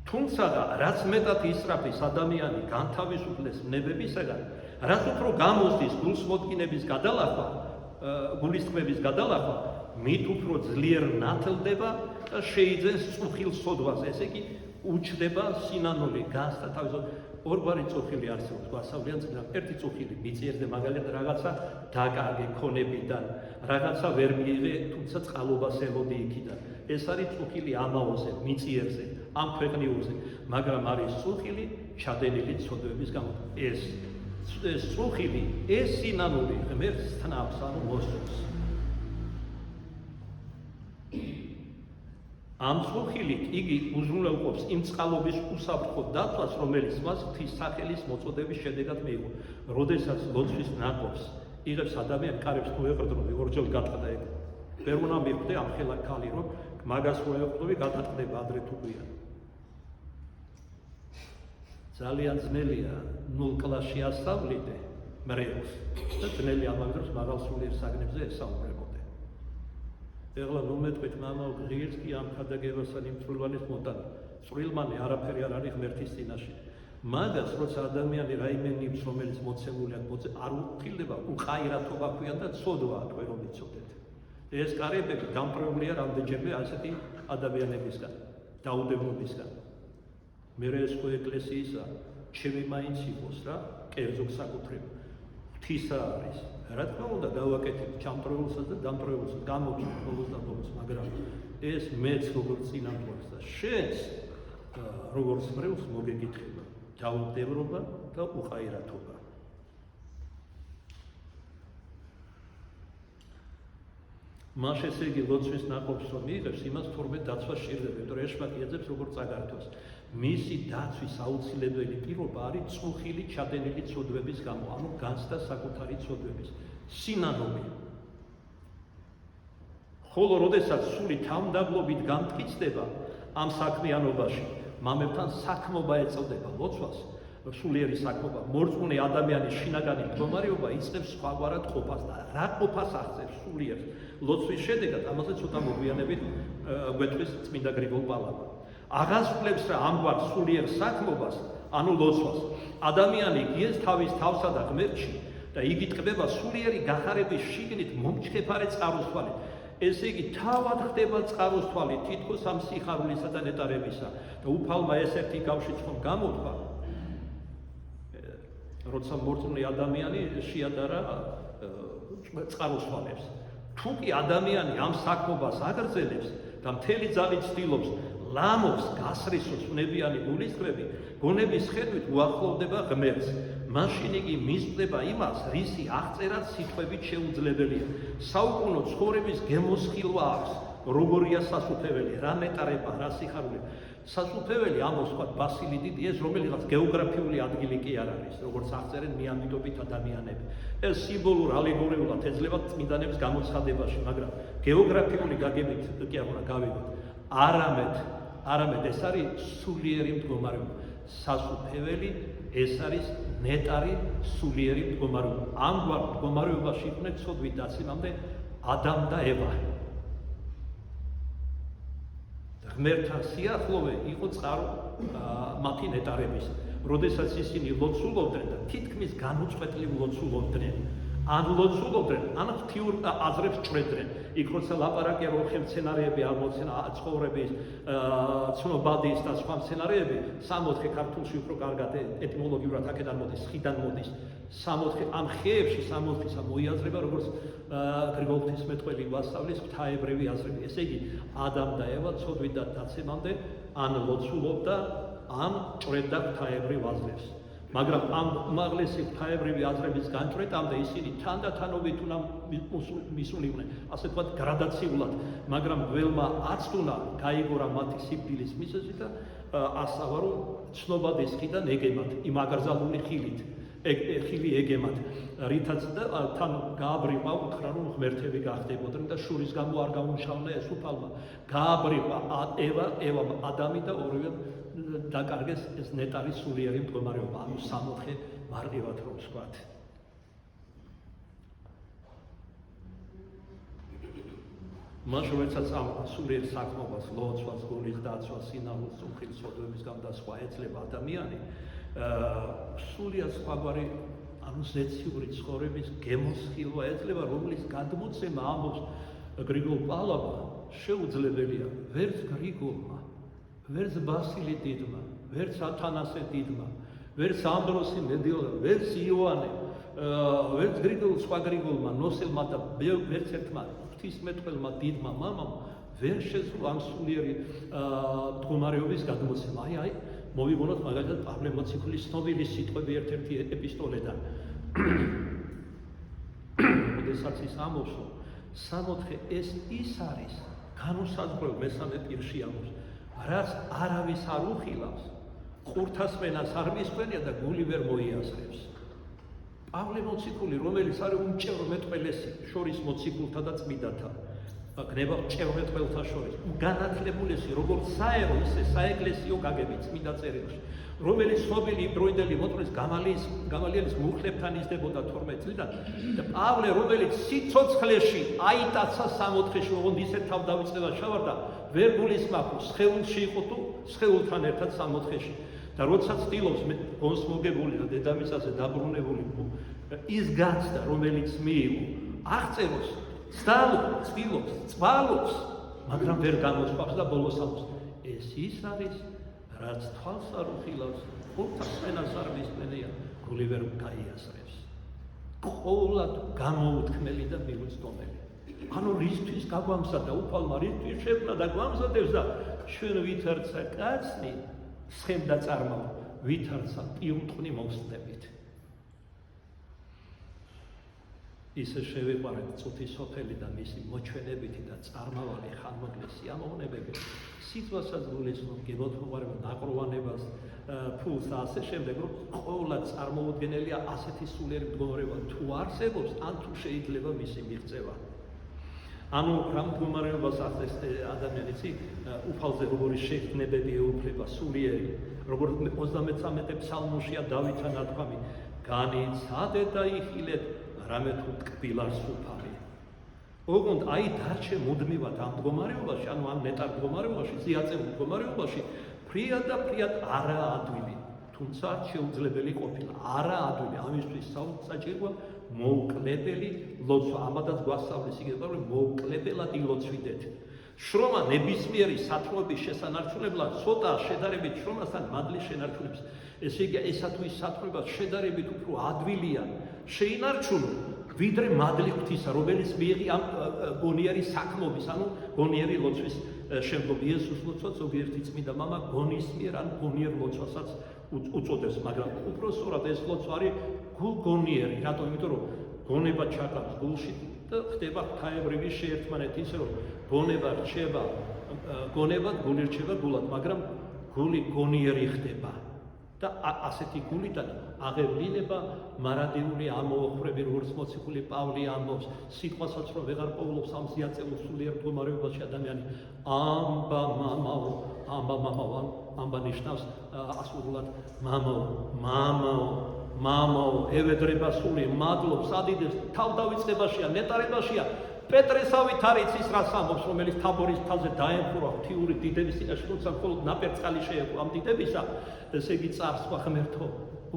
თუმცა რაც მეტად ისწრაფის ადამიანი განთავისუფლდეს ვნებებისაგან, რაც უფრო გამოსდის გულსმოდგინების გადალახვა, გულისწყმების გადალახვა, მით უფრო ძლიერ ნათლდება და შეიძენს წუხილ სოდვაზე. ესე იგი, უჩდება სინანული განს და თავისუფლად ორგვარი წუხილი არსებობს გვასავლიან წინა. ერთი წუხილი მიწიერზე მაგალითად რაღაცა დაკარგე ქონებიდან, რაღაცა ვერ მიიღე, თუმცა წყალობას ელოდი იქიდან. ეს არის წუხილი ამაოზე, მიწიერზე, ამ ქვეყნიურზე, მაგრამ არის წუხილი ჩადენილი ცოდვების გამო. ეს წუხილი, ეს სინანული ღმერთს თნავს, ანუ მოსწონს. ამ წუხილით იგი უზრუნველყოფს იმ წყალობის უსაფრთხო დათვას, რომელიც მას ღვთის სახელის მოწოდების შედეგად მიიღო. როდესაც ლოცვის ნაკობს იღებს ადამიანი, კარებს თუ ეყრდნობი, ორჯერ გატყდა ეგ. ვერ უნდა მიხვდე ამ ხელა ქალი, რომ მაგას რო ეყრდნობი, გატყდება ადრე თუ გვიან. ძალიან ძნელია 0 კლასში ასწავლიდე მრევლს და ძნელი ამავე დროს მაღალსულიერ საგნებზე ესაუბრებოდე. ეხლა ნუ მეტყვით მამა ღირსი ამ ქადაგებასთან იმ წვრილმანის მოტანა. წვრილმანი არაფერი არ არის ღმერთის წინაშე. მაგას როცა ადამიანი რაიმე ნიბს, რომელიც მოცემულია, არ უხილდება, უყაირათობა ქვია და ცოდვა თქვენ რომ იცოდეთ. ეს კარებები დამპრეულია რამდენჯერმე ასეთი ადამიანებისგან, დაუდებნობისგან. მე ეს ხო ეკლესიისა, ჩემი მაინც იყოს რა, კერძო საკუთრება. ღვთისა არის. რა თქმა უნდა გავაკეთებ ჩამტრეულსაც და დამტრეულსაც, გამოჩნდა ბოლოს და ბოლოს, მაგრამ ეს მეც როგორც წინამძღოლს და შენს როგორც მრევლს მოგეკითხება დაუდებრობა და უყაირათობა. მას ესე იგი ლოცვის ნაკობს რომ მიიღებს, იმას თურმე დაცვა სჭირდება, იმიტომ რომ ეშმაკი ეძებს როგორც წაგართვას. მისი დაცვის აუცილებელი პირობა არის წუხილი ჩადენილი ცოდვების გამო, ანუ განცდა საკუთარი ცოდვების სინანული. ხოლო როდესაც სული თავმდაბლობით გამტკიცდება ამ საქმიანობაში, მამებთან საქმობა ეწოდება ლოცვას, სულიერი საქმობა, მორწმუნე ადამიანის შინაგანი მდგომარეობა იწყებს სხვაგვარად ყოფას და რა ყოფას აღწევს სულიერს ლოცვის შედეგად, ამაზე ცოტა მოგვიანებით გვეტყვის წმინდა გრიგოლ პალამა. აღასრულებს რა ამგვარ სულიერ საქმობას, ანუ ლოცვას. ადამიანი გიეს თავის თავსა და ღმერთში და იგი ტკბება სულიერი გახარების შიგნით მომჩქეფარე წყაროსთვალით. ესე იგი თავად ხდება წყაროსთვალი თითქოს ამ სიხარულისა და ნეტარებისა და უფალმა ეს ერთი გავშიცხომ გამოთქვა, როცა მორწმუნე ადამიანი შეადარა წყაროსთვალებს. თუ კი ადამიანი ამ საქმობას აგრძელებს და მთელი ძალით ცდილობს ლამობს გასრისოს უნებიანი გულისწყლები, გონების ხედვით უახლოვდება ღმერთს. მაშინ იგი მისწდება იმას, რისი აღწერაც სიტყვებით შეუძლებელია. საუკუნო ცხოვრების გემოსხილვა აქვს, როგორია სასუფეველი, რა ნეტარება, რა სიხარული. სასუფეველი ამას ვთქვათ ბასილი დიდი ეს რომელიღაც გეოგრაფიული ადგილი კი არ არის, როგორც აღწერენ მიამიტობით ადამიანები. ეს სიმბოლურ ალეგორიულად ეძლევა წმინდანების გამოცხადებაში, მაგრამ გეოგრაფიული გაგებით კი არ უნდა გავიგოთ. არამედ ეს არის სულიერი მდგომარეობა. სასუფეველი ეს არის ნეტარი სულიერი მდგომარეობა. ამგვარ მდგომარეობაში იყვნენ ცოდვით დაცემამდე ადამ და ევა. ღმერთთან სიახლოვე იყო წყარო მათი ნეტარების. როდესაც ისინი ლოცულობდნენ და თითქმის განუწყვეტლივ ლოცულობდნენ. ან ლოცულობდნენ, ან ღვთიურ აზრებს ჭრედნენ. იქ როცა ლაპარაკია რომ ხელმცენარეები აღმოცენა ცხოვრების, ცნობადის და სხვა მცენარეები, 64 ქართულში უფრო კარგად ეტიმოლოგიურად აქედან მოდის, ხიდან მოდის. 64 ამ ხეებში 64-ისა მოიაზრება როგორც გრიგოლ ღვთისმეტყველი გვასწავლის ღვთაებრივი აზრები. ესე იგი, ადამ და ევა ცოდვით და დაცემამდე ან ლოცულობდა, ან ჭრედა ღვთაებრივ აზრებს. მაგრამ ამ უმაღლესი ღვთაებრივი აზრების განჭრეტამდე ისინი თანდათანობით უნდა მისულიყვნენ, ასე ვთქვათ, გრადაციულად, მაგრამ გველმა აცდუნა, გაიგორა მათი სიკვდილის მიზეზი და ასავა რომ ცნობადის ხიდან ეგემათ, იმ აკრძალული ხილი ეგემათ, რითაც და თან გააბრიყვა უთხრა რომ ღმერთები გახდებოდნენ და შურის გამო არ გაუმშავნა ეს უფალმა. გააბრიყვა ევა ადამი და ორივე დაკარგეს ეს ნეტარი სულიერი მდგომარეობა, ანუ 64 მარტივად რომ ვსვათ. მაშინ როდესაც ამ სულიერ საქმობას, ლოცვას, გულის დაცვას, სინაულს, უხილს, ცოდვების გამდასხვა ეძლევა ადამიანი, სულიერ სხვაგვარი ანუ ზეციური ცხოვრების გემოსხილვა ეძლევა, რომლის გადმოცემა ამბობს გრიგოლ პალამა შეუძლებელია ვერც გრიგოლმა, ვერც ბასილი დიდმა, ვერც ათანასე დიდმა, ვერც ამბროსი მედიოლა, ვერც იოანე, ვერც გრიგოლ სხვა გრიგოლმა, ნოსელმა და ვერც ერთმა ღვთისმეტყველმა დიდმა მამამ ვერ შეძლო ამ სულიერი მდგომარეობის გადმოცემა. აი, მოვიგონოთ მაგალითად პავლე მოციქულის ცნობილი სიტყვები ერთ-ერთი ეპისტოლედან. როდესაც ის ამბობს, რომ 64 ეს ის არის, განუსაზღვრელ მესამე პირში ამბობს, რაც არავის არ უხილავს, ყურთასმენას არ მისხვენია და გული ვერ მოიაზრებს. პავლე მოციქული, რომელიც არის უმჭევრმეტყველესი შორის მოციქულთა და წმინდათა, გნება მჭევრმეტყველთა შორის, განათლებულესი როგორც საერო, ისე საეკლესიო გაგებით წმინდა წერილში, რომელიც ცნობილი იმდროინდელი მოწმის გამალიელის მუხლებთან იზრდებოდა 12 წლიდან და პავლე, რომელიც სიცოცხლეში აიტაცა 64-ში, ოღონდ ისეთ თავდავიწყება ჩავარდა, ვერ გულისმახო, სხეულში იყო თუ სხეულთან ერთად 64-ში. და როცა ცდილობს გონს მოგებული და დედამიწაზე დაბრუნებული ის განცდა, რომელიც მიიღო, აღწეროს, ცდილობს, წვალობს, მაგრამ ვერ გამოსვავს და ბოლოს ამბობს, ეს ის არის, რაც თვალს არ უხილავს, ყურთასმენას არ მისმენია, გული ვერ გაიაზრებს. ყოვლად გამოუთქმელი და მიუწვდომელი. ანუ რისთვის გაგვამზადა უფალმა, რისთვის შექმნა და გვამზადებს და ჩვენ ვითარცა კაცნი სხემდა წარმავა, ვითარცა პირუტყვი მოვსდებით. ისე შევიყვარეთ წუთის სოფელი და მისი მოჩვენებითი და წარმავალი ხანმოკლე სიამოვნებები, სიტყვასაც გულისხმობ, გემოთხოვარება ნაკროვანებას, ფულს და ასე შემდეგ, რომ ყოველად წარმოუდგენელია ასეთი სულიერი მდგომარეობა თუ არსებობს, ან თუ შეიძლება მისი მიღწევა. ანუ რა მდგომარეობას ახდენს ადამიანიც უფალზე როგორი შეგრძნებები ეუფლება სულიერი, როგორც 33 ფსალმუშია დავითა ნათქვამი, განიცადე და იხილეთ რამე თუ ტკბილას უფალი. ოღონდ აი დარჩე მუდმივად ამ მდგომარეობაში, ანუ ამ ნეტარ მდგომარეობაში, ზიაწეულ მდგომარეობაში, ფრიად და ფრიად არაა ადვილი, თუმცა შეუძლებელი ყოფილა, არაა ადვილი, ამისთვის საჭიროა მოუკლებელი ლოცვა, ამადაც გვასწავლის იგება, რომ მოუკლებელად ილოცვიდეთ. შრომა ნებისმიერი სათნოების შესანარჩუნებლად ცოტა შედარებით შრომასთან მადლის შენარჩუნებს. ესე იგი, ესა თუ ის სათნოება შედარებით უფრო ადვილია შეინარჩუნო, ვიდრე მადლი ღვთისა, რომელიც მიიღი ამ გონიერი საქმობის, ანუ გონიერი ლოცვის შემდგომ იესოს ლოცვა ზოგიერთი წმინდა მამა გონისმიერ ან გონიერ ლოცვასაც უწოდებს, მაგრამ უფრო სწორად ეს ლოცვა არის გულგონიერი, რატომ? იმიტომ რომ გონება ჩაკავს გულში და ხდება ღვთაებრივი შეერთმანეთი, ისე რომ გონება რჩება გონებად, გული რჩება გულად, მაგრამ გული გონიერი ხდება. და ასეთი გულიდან აღევლინება მარადიული ამოოხრები, როგორც მოციქული პავლე ამბობს, სიტყვასაც რომ ვეღარ პოულობს ამ ზიაწეულ სულიერ მდგომარეობაში ადამიანი ამბა მამაო, ამბა ნიშნავს ასურულად მამაო, ევედრება სული, მადლობს, ადიდებს, თავდავიწყებაშია, ნეტარებაშია, პეტრესავით არის ის რაც ამბობს, რომელიც თაბორის მთაზე დაემხურა ღვთიური დიდების წინაშე, თუმცა მხოლოდ ნაპერწკალი შეეყო ამ დიდებისა, ესე იგი წარსვა ღმერთო,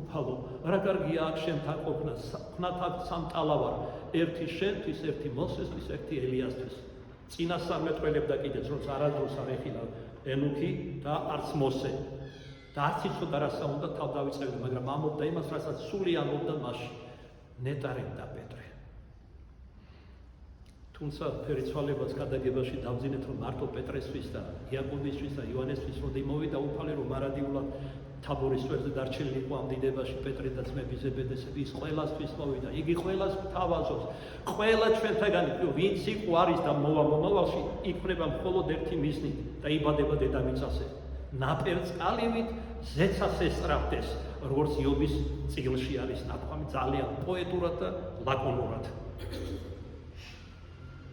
უფალო, რა კარგია აქ შენთან ყოფნა, ხნათა სამტალავარ, ერთი შენთვის, ერთი მოსესთვის, ერთი ელიასთვის. წინასწარმეტყველებდა კიდეც, როცა არასდროს არ ეხილა ენუქი და არც მოსე. და არც იცოდა რასა უნდა თავდავიწყებდა, მაგრამ ამბობდა იმას, რასაც სული ამბობდა მასში. ნეტარებდა პეტრე. თუმცა ფერიცვალებას გადაგებაში დავძინეთ, რომ მარტო პეტრესთვის და იაკობისთვის და იოანესთვის როდი მოვიდა უფალი, რომ მარადიულად თაბორის სვერზე დარჩენილი იყო ამ დიდებაში პეტრე და ძმები ზებედესები, ის ყველასთვის მოვიდა, იგი ყველას გვთავაზობს, ყველა ჩვენთაგანი, ვინც იყვარის და მოვა მომავალში, იქნება მხოლოდ ერთი მიზნით და იბადება დედამიწაზე. ნაპერწკალივით ზეცას ესწრაფდეს, როგორც იობის წიგნში არის ნათქვამი, ძალიან პოეტურად და ლაკონურად.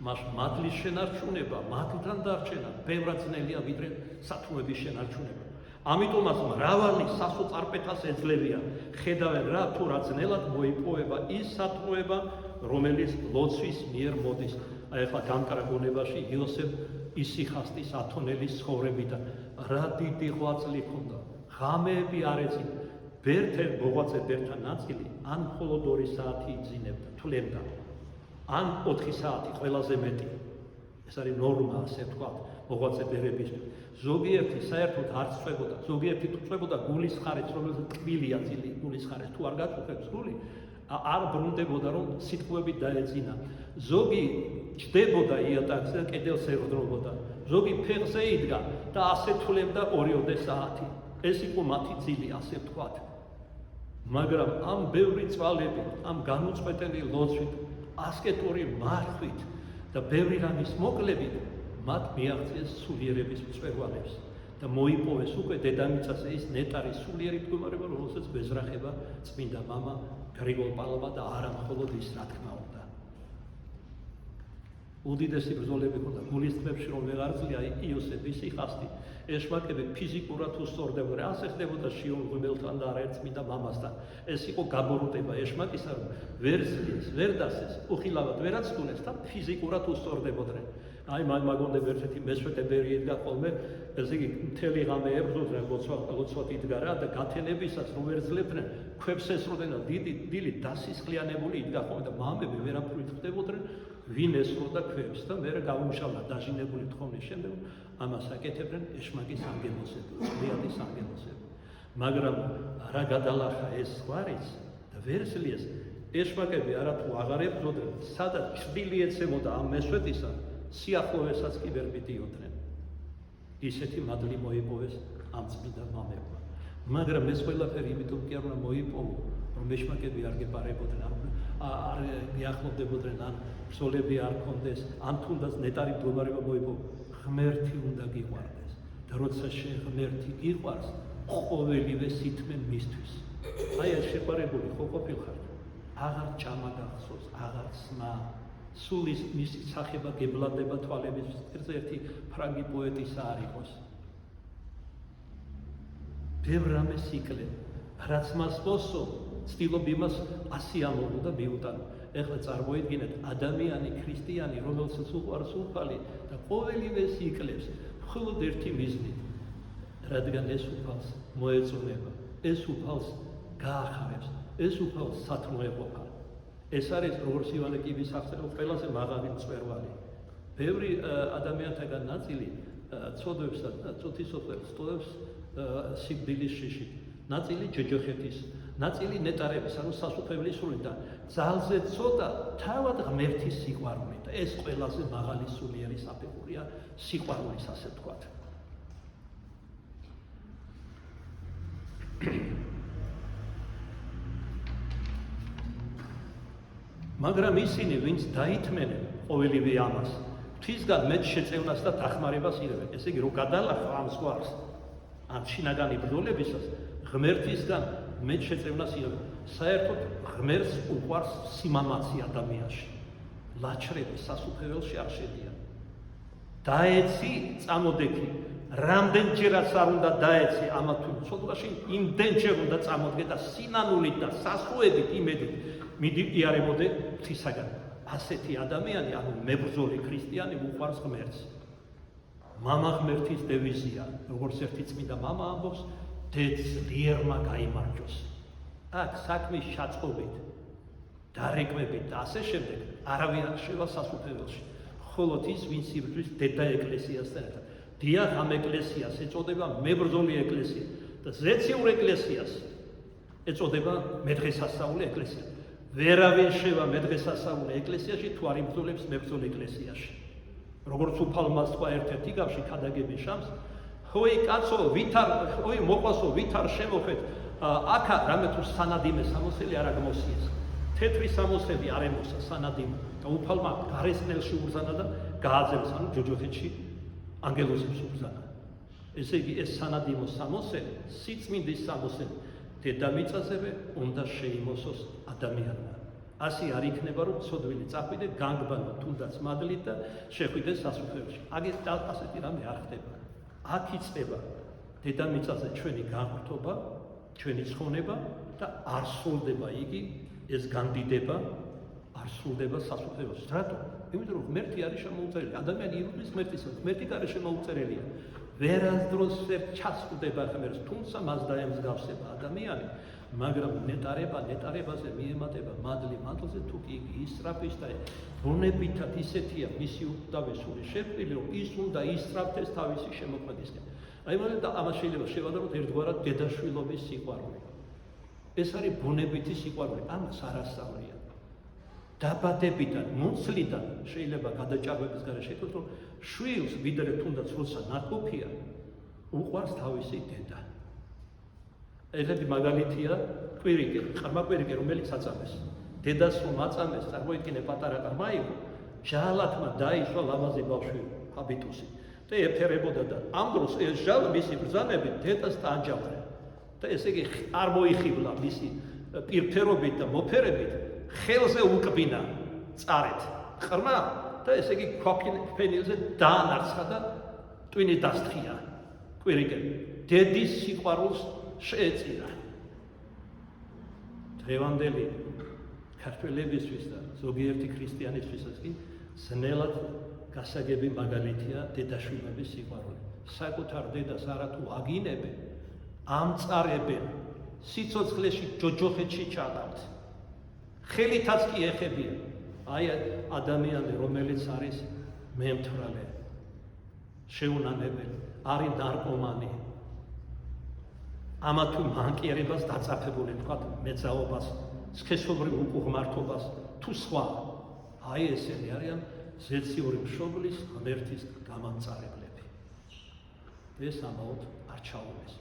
მას მადლის შენარჩუნება, მადლთან დარჩენა ბევრად ძნელია ვიდრე სათნოების შენარჩუნება. ამიტომაც მრავალი სასოწარპეთას ეძლევია, ხედავენ რა თუ რა ძნელად მოიპოვება ის სათნოება, რომელიც ლოცვის მიერ მოდის. აი ახლა დამკრა გონებაში იოსებ ისიხასტის ათონელის ცხოვრებიდან რა დიდი ღვაწლი ჰქონდა, ღამეები არ ეწინა, ბერთერ მოღვაწე ბერთა ნაწილი ან მხოლოდ 2 საათი იძინებდა, თვლებდა. ან 4 საათი ყველაზე მეტი. ეს არის ნორმა, ასე ვთქვათ, მოღვაწე ბერებისთვის. ზოგიერთი საერთოდ არ წვებოდა, ზოგიერთი თუ წვებოდა გულის ხარეს, რომელზეც ტკბილია წილი გულის ხარეს, თუ არ გაწუხებს გული, არ ბრუნდებოდა, რომ სიტყვები დაეძინა. ზოგი ჯდებოდა იატაკზე და კედელს եղდრობოდა. ზოგი ფეხზე იდგა და ასე თვლებდა 2 საათი. ეს იყო მათი ძილი, ასე ვთქვათ. მაგრამ ამ ბევრი წვალები, ამ განუწყვეტელი ლოცვით, ასკეტური მარხვით და ბევრი რამის მოკლებით მათ მიაღწიეს სულიერების მწვერვალებს და მოიპოვეს უკვე დედამიწაზე ის ნეტარი სულიერი მდგომარეობა, რომელსაც გვეძრახება წმინდა მამა გრიგოლ პალავა და არა მხოლოდ ის, რა თქმა უნდა. უდიდესი ბრძოლები ჰქონდა გულის თმებში, რომ ვეღარ ძლია იოსებ ისიხასტი, ეშმაკები ფიზიკურად უსწორდებოდნენ, ასე ხდებოდა შიო ღმერთთან და არა წმინდა მამასთან. ეს იყო გაბოროტება ეშმაკისა, რომ ვერ ზლიეს, ვერ დასეს, უხილავად ვერ აცდუნეს და ფიზიკურად უსწორდებოდნენ. აი მაგონდებ ერთ-ერთი მესვეტე ბერი იდგა ხოლმე, ესე იგი მთელი ღამე ებრძოდნენ, ლოცვად იდგა რა და გათენებისას რომ ვერ ძლებდნენ, ქვებს ესროდნენ და დილით დასისხლიანებული იდგა ხოლმე და მამები ვერაფრით ხდებოდნენ, ვინ ესროდა ქვებს და მე გაუმშავლა დაჟინებული თხოვნით შემდეგ ამას აკეთებდნენ ეშმაკის ანგელოსები, წვიადის ანგელოსები. მაგრამ რა გადალახა ეს გვარიც და ვერ ზლიეს, ეშმაკები არათუ აღარ ებრძოდნენ, სადაც ჭრილი ეცემოდა ამ მესვეტისა, სიახლოვესაც კი ვერ მიდიოდნენ. ისეთი მადლი მოიპოვეს ამ წმინდა მამებმა. მაგრამ ეს ყველაფერი იმიტომ კი არ უნდა მოიპოვო, რომ ეშმაკები არ გეპარებოდნენ, არ მიახლოვდებოდნენ, ან ბრძოლები არ ქონდეს, ან თუნდაც ნეტარი მდგომარეობა მოიპო, ღმერთი უნდა გიყვარდეს. და როცა შენ ღმერთი გიყვარს, ყოველივე სითმე მისთვის. აი ეს შეყვარებული ხო ყოფილხარ? აღარ ჭამა გახსოვს, აღარ სმა. სულ ის მისი სახება გებლანდება თვალების ფერზე. ერთი ფრანგი პოეტისა არ იყოს. ბევრ რამეს იკლებ, რაც მას მოსო, ცდილობ იმას ასე ამოვო და მიუტანო. ეხლა წარმოიდგინეთ, ადამიანი, ქრისტიანი, რომელსაც უყვარს უფალი და ყოველივეს იკლებს, მხოლოდ ერთი მიზნით, რადგან ეს უფალს მოეწონება, ეს უფალს გაახარებს, ეს უფალს სათნო ეყოფა. ეს არის როგორც ივანე კიბის აღწერა, ყველაზე მაღალი მწვერვალი. ბევრი ადამიანთაგან ნაწილი წოდებს და წუთისოფლებს სტოდებს სიკვდილის შიშით, ნაწილი ჯოჯოხეთის, ნაწილი ნეტარების, ანუ სასუფევლის სული და ძალზე ცოტა თავად ღმერთის სიყვარული და ეს ყველაზე მაღალი სულიერი საფეხურია სიყვარულის, ასე ვთქვათ. მაგრამ ისინი, ვინც დაითმენენ ყოველივე ამას, ღვთისგან მეტ შეწევნას და დახმარებას იღებენ. ესე იგი, რომ გადალახა ამ ზღვარს, ამ შინაგანი ბრძოლებისას, ღმერთისგან მეტ შეწევნას იღებენ. საერთოდ ღმერთს უყვარს სიმამაცე ადამიანში. ლაჩრები სასუფეველში არ შედიან. დაეცი, წამოდექი. რამდენჯერაც არ უნდა დაეცი ამა თუ იმ ცოდვაში, იმდენჯერ უნდა წამოდგე და სინანულით და სასხუებით იმედით მიდიარებოდე ღვთისაგან. ასეთი ადამიანი, ანუ მებრძოლი ქრისტიანი უყვარს ღმერთს. მამა ღმერთის დევიზია, როგორც ერთი წმინდა მამა ამბობს, დედს ლიერმა გაიმარჯოს. აქ საქმის ჩაწყობით, დარეკმებით და ასე შემდეგ არავინ არ შევა სასუფეველში. მხოლოდ ის, ვინც იბრძვის დედა ეკლესიასთან ერთად. დიახ, ამ ეკლესიას ეწოდება მებრძოლი ეკლესია და ზეციურ ეკლესიას ეწოდება მედღესასწაული ეკლესია. ვერავინ შევა მედღესასწაული ეკლესიაში თუ არ იბრძოლებს მებრძოლ ეკლესიაში. როგორც უფალმა თქვა ერთ-ერთი გაბში ქადაგების შამს, ხოი კაცო, ვითარ, ხოი მოყვასო, ვითარ შემოხეთ, აქა რამე თუ სანადიმე სამოსელი არ აღმოსიეს. თეთრი სამოსელი არ ემოსა სანადიმე და უფალმა გარესნელში უბრძანა და გააძევს, ანუ ჯოჯოხეთში ანგელოზებს უბრძანა. ესე იგი, ეს სანადიმო სამოსელი, სიწმინდის სამოსელი, დედამიწაზევე უნდა შეიმოსოს ადამიანმა. ასე არ იქნება, რომ ცოდვილი წახვიდე, განგბანო თუნდაც მადლით და შეხვიდეს სასუფეველში. აგეთ ასეთი რამე არ ხდება. აქ იწყება დედამიწაზე ჩვენი განხრთობა, ჩვენი ცხონება და არ სრულდება იგი, ეს განდიდება არ სრულდება სასუფეველში. რატო? იმიტომ რომ ღმერთი არის შემოუწერელი. ადამიანი იღებს ღმერთისგან, ღმერთი გარეშე შემოუწერელია. ვერასდროს ვერ ჩასწვდება ღმერთს, თუმცა მას დაემსგავსება ადამიანი, მაგრამ ნეტარებაზე მიემატება მადლი მადლზე, თუ კი იგი ისწრაფის და ბუნებითად ისეთია მისი უკდავესული შეფრილი, რომ ის უნდა ისწრაფდეს თავისი შემოქმედისკენ. აი მაგრამ და ამას შეიძლება შევადაროთ ერთგვარად დედაშვილობის სიყვარული. ეს არის ბუნებითი სიყვარული, ამას არ ასწავლიან. დაბადებიდან, მუცლიდან შეიძლება გადაჭარბების გარეშე ითქვას, რომ შვილს ვიდრე თუნდაც როცა ნაყოფია, უყვარს თავისი დედა. ესეთი მაგალითია კვირიკე, ყრმა კვირიკე, რომელიც აწამეს. დედას რომ აწამეს, წარმოიდგინე პატარა ყრმა იყო, ჟალათმა დაიშვა ლამაზი ბავშვი ჰაბიტუსი და ეთერებოდა და ამ დროს ეს ჟალი მისი ბრძანებით დედას დაანჯავდა. და ესე იგი არ მოიხიბლა მისი პირფერობით და მოფერებით, ხელზე უკბინა წარეთ ყრმა და ესე იგი ქვაფენილზე დაანარცხა და ტვინი დასთხია კვირიკე. დედის სიყვარულს შეეწირა. დღევანდელი ქართველებისთვის და ზოგიერთი ქრისტიანისთვისაც კი ძნელად გასაგები მაგალითია დედაშვილების სიყვარული. საკუთარ დედას არათუ აგინებენ, ამწარებენ, სიცოცხლეში ჯოჯოხეთში ჩადავთ. ხელითაც კი ეხებიან. აი ადამიანი, რომელიც არის მემთვრალე, შეუნანებელი, არის ნარკომანი, ამა თუ მანკიერებას დაწაფებული, თქვათ მეძაობას, სქესობრივ უკუღმართობას თუ სხვა. აი ესენი არიან ზეციური მშობლის ღმერთის გამამწარებლები. ეს ამაოდ არ ჩაუles.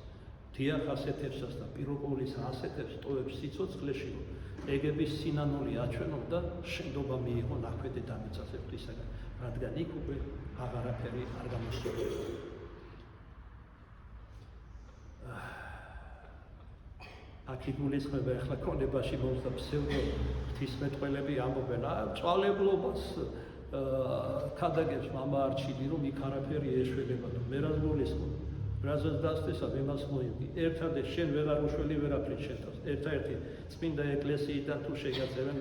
დიახ, ასეთებსაც და პირობოლის ასეთებს ტოვებს სიცოცხლეში, ეგების სინანული აჩვენებდა შენდობა მიიღო ნახვედი დამიწასებისაგან, რადგან იქ უკვე აღარაფერი არ გამოსწორებულა. აქ იგულისხმება ახლა ქონებაში მოსდა ფსევდო ღვთისმეტყველები ამბობენ, წვალებლობას ქადაგებს მამა არჩილი, რომ იქ არაფერი ეშველება და მე რას გულისხმობ, რასაც დასწესა იმას მოიგი. ერთადერთ შენ ვეღარ უშველი ვერაფრით შეთავს. ერთადერთი წმინდა ეკლესიიდან თუ შეგაწევენ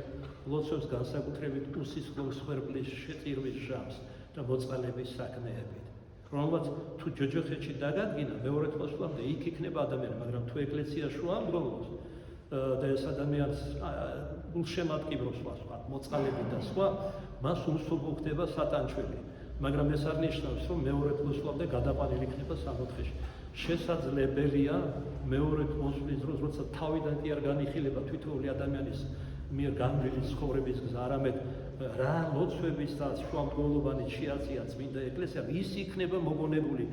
ლოცვებს განსაკუთრებით უსისხლოს ხერხლის შეწირვის ჟამს და მოწყალების საქმეებით. რომელმაც თუ ჯოჯოხეთში დაგადგინა მეორე თვალსაჩინო იქ იქნება ადამიანი, მაგრამ თუ ეკლესია შუა მდგომობს და ეს ადამიანს გულშემატკივრობს სხვა მოწყალები და სხვა, მას უსწობო ხდება სატანჩველი. მაგრამ ეს არ ნიშნავს, რომ მეორე თვალსაჩინო გადაყვანილი იქნება სამოთხეში. შესაძლებელია მეორე მოსვლის დროს, როცა თავიდან კი არ განიხილება თვითონული ადამიანის მიერ განვლილი ცხოვრების გზა, არამედ რა ლოცვების და შუამდგომლობანი შეაწია წმინდა ეკლესიამ, ის იქნება მოგონებული